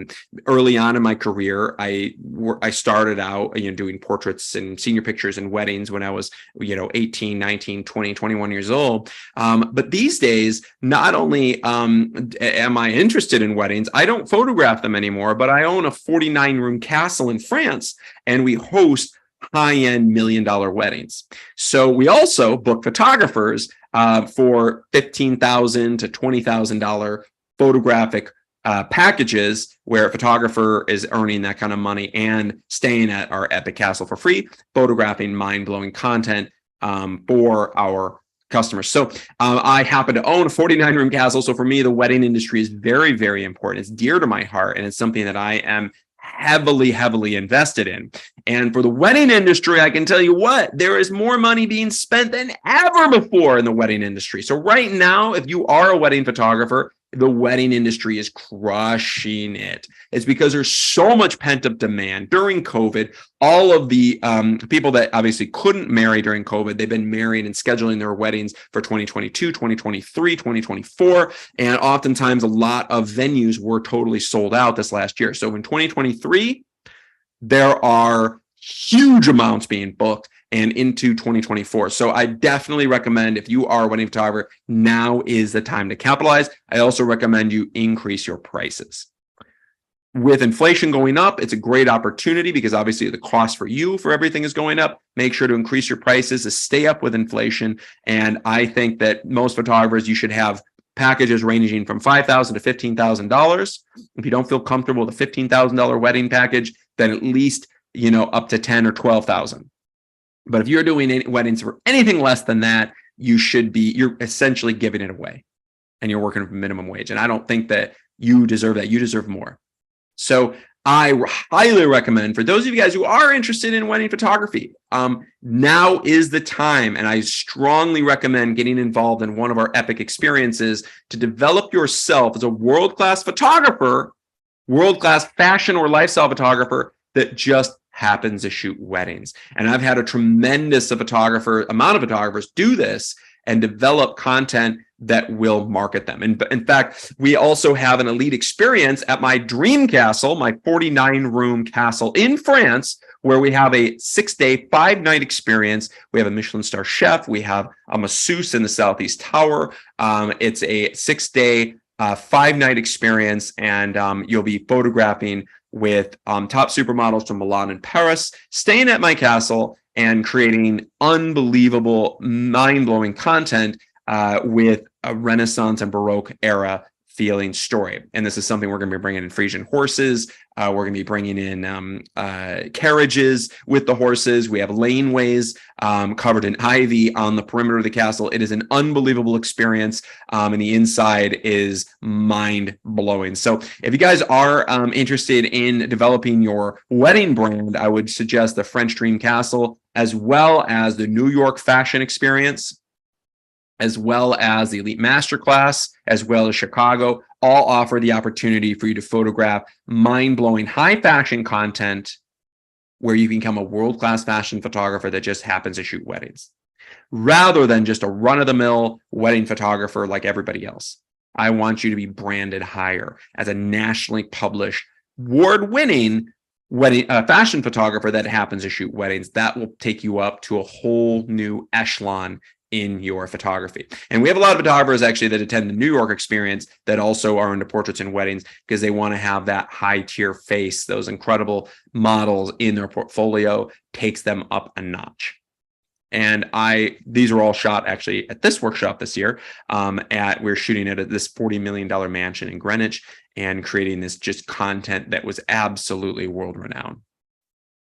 early on in my career, I started out, doing portraits and senior pictures and weddings when I was, 18, 19, 20, 21 years old. But these days, not only am I interested in weddings, I don't photograph them anymore, but I own a 49-room castle in France, and we host high-end $1 million weddings. So we also book photographers for $15,000 to $20,000 photographic packages, where a photographer is earning that kind of money and staying at our epic castle for free, photographing mind-blowing content for our customers. So I happen to own a 49-room castle. So for me, the wedding industry is very, very important. It's dear to my heart, and it's something that I am heavily invested in. And for the wedding industry, I can tell you what, there is more money being spent than ever before in the wedding industry. So right now, if you are a wedding photographer, the wedding industry is crushing it. It's because there's so much pent-up demand during COVID. All of the people that obviously couldn't marry during COVID, they've been marrying and scheduling their weddings for 2022, 2023, 2024. And oftentimes a lot of venues were totally sold out this last year. So in 2023, there are huge amounts being booked and into 2024. So I definitely recommend, if you are a wedding photographer, now is the time to capitalize. I also recommend you increase your prices. With inflation going up, it's a great opportunity because obviously the cost for you for everything is going up. Make sure to increase your prices to stay up with inflation. And I think that most photographers, you should have packages ranging from $5,000 to $15,000. If you don't feel comfortable with a $15,000 wedding package, then at least, up to 10 or 12,000. But if you're doing weddings for anything less than that, you're essentially giving it away and you're working for minimum wage. And I don't think that you deserve that. You deserve more. So I highly recommend, for those of you guys who are interested in wedding photography, now is the time. And I strongly recommend getting involved in one of our epic experiences to develop yourself as a world-class photographer, world-class fashion or lifestyle photographer that just happens to shoot weddings. And I've had a tremendous amount of photographers do this and develop content that will market them. And in fact, we also have an elite experience at my dream castle, my 49-room castle in France, where we have a 6-day, 5-night experience. We have a Michelin star chef. We have a masseuse in the Southeast Tower. It's a 6-day, 5-night experience, and you'll be photographing with top supermodels from Milan and Paris, staying at my castle and creating unbelievable, mind-blowing content with a Renaissance and Baroque era feeling story. And this is something we're going to be bringing in Frisian horses. We're going to be bringing in carriages with the horses. We have laneways covered in ivy on the perimeter of the castle. It is an unbelievable experience, and the inside is mind-blowing. So if you guys are interested in developing your wedding brand, I would suggest the French Dream Castle, as well as the New York Fashion Experience, as well as the Elite Masterclass, as well as Chicago, all offer the opportunity for you to photograph mind-blowing high fashion content where you become a world-class fashion photographer that just happens to shoot weddings, rather than just a run-of-the-mill wedding photographer like everybody else. I want you to be branded higher as a nationally published, award-winning wedding fashion photographer that happens to shoot weddings. That will take you up to a whole new echelon in your photography. And we have a lot of photographers actually that attend the New York experience that also are into portraits and weddings because they want to have that high tier face, those incredible models in their portfolio, takes them up a notch. And these are all shot actually at this workshop this year. We're shooting at this $40 million mansion in Greenwich and creating this just content that was absolutely world renowned.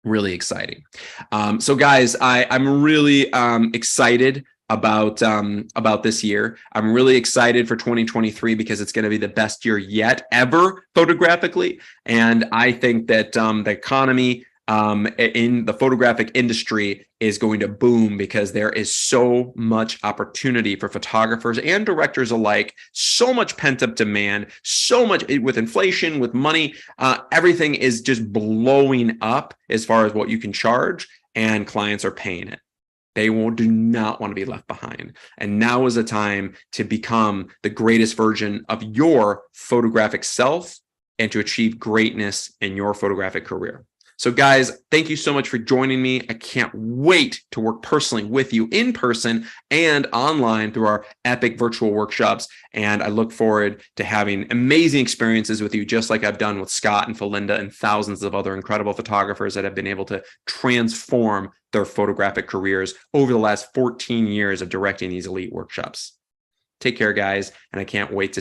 Really exciting. So guys, I'm really excited about this year. I'm really excited for 2023 because it's going to be the best year yet ever photographically. And I think that the economy in the photographic industry is going to boom because there is so much opportunity for photographers and directors alike, so much pent-up demand, so much with inflation, with money, everything is just blowing up as far as what you can charge, and clients are paying it. They do not want to be left behind. And now is the time to become the greatest version of your photographic self and to achieve greatness in your photographic career. So guys, thank you so much for joining me. I can't wait to work personally with you in person and online through our epic virtual workshops. And I look forward to having amazing experiences with you, just like I've done with Scott and Felinda and thousands of other incredible photographers that have been able to transform their photographic careers over the last 14 years of directing these elite workshops. Take care, guys, and I can't wait to see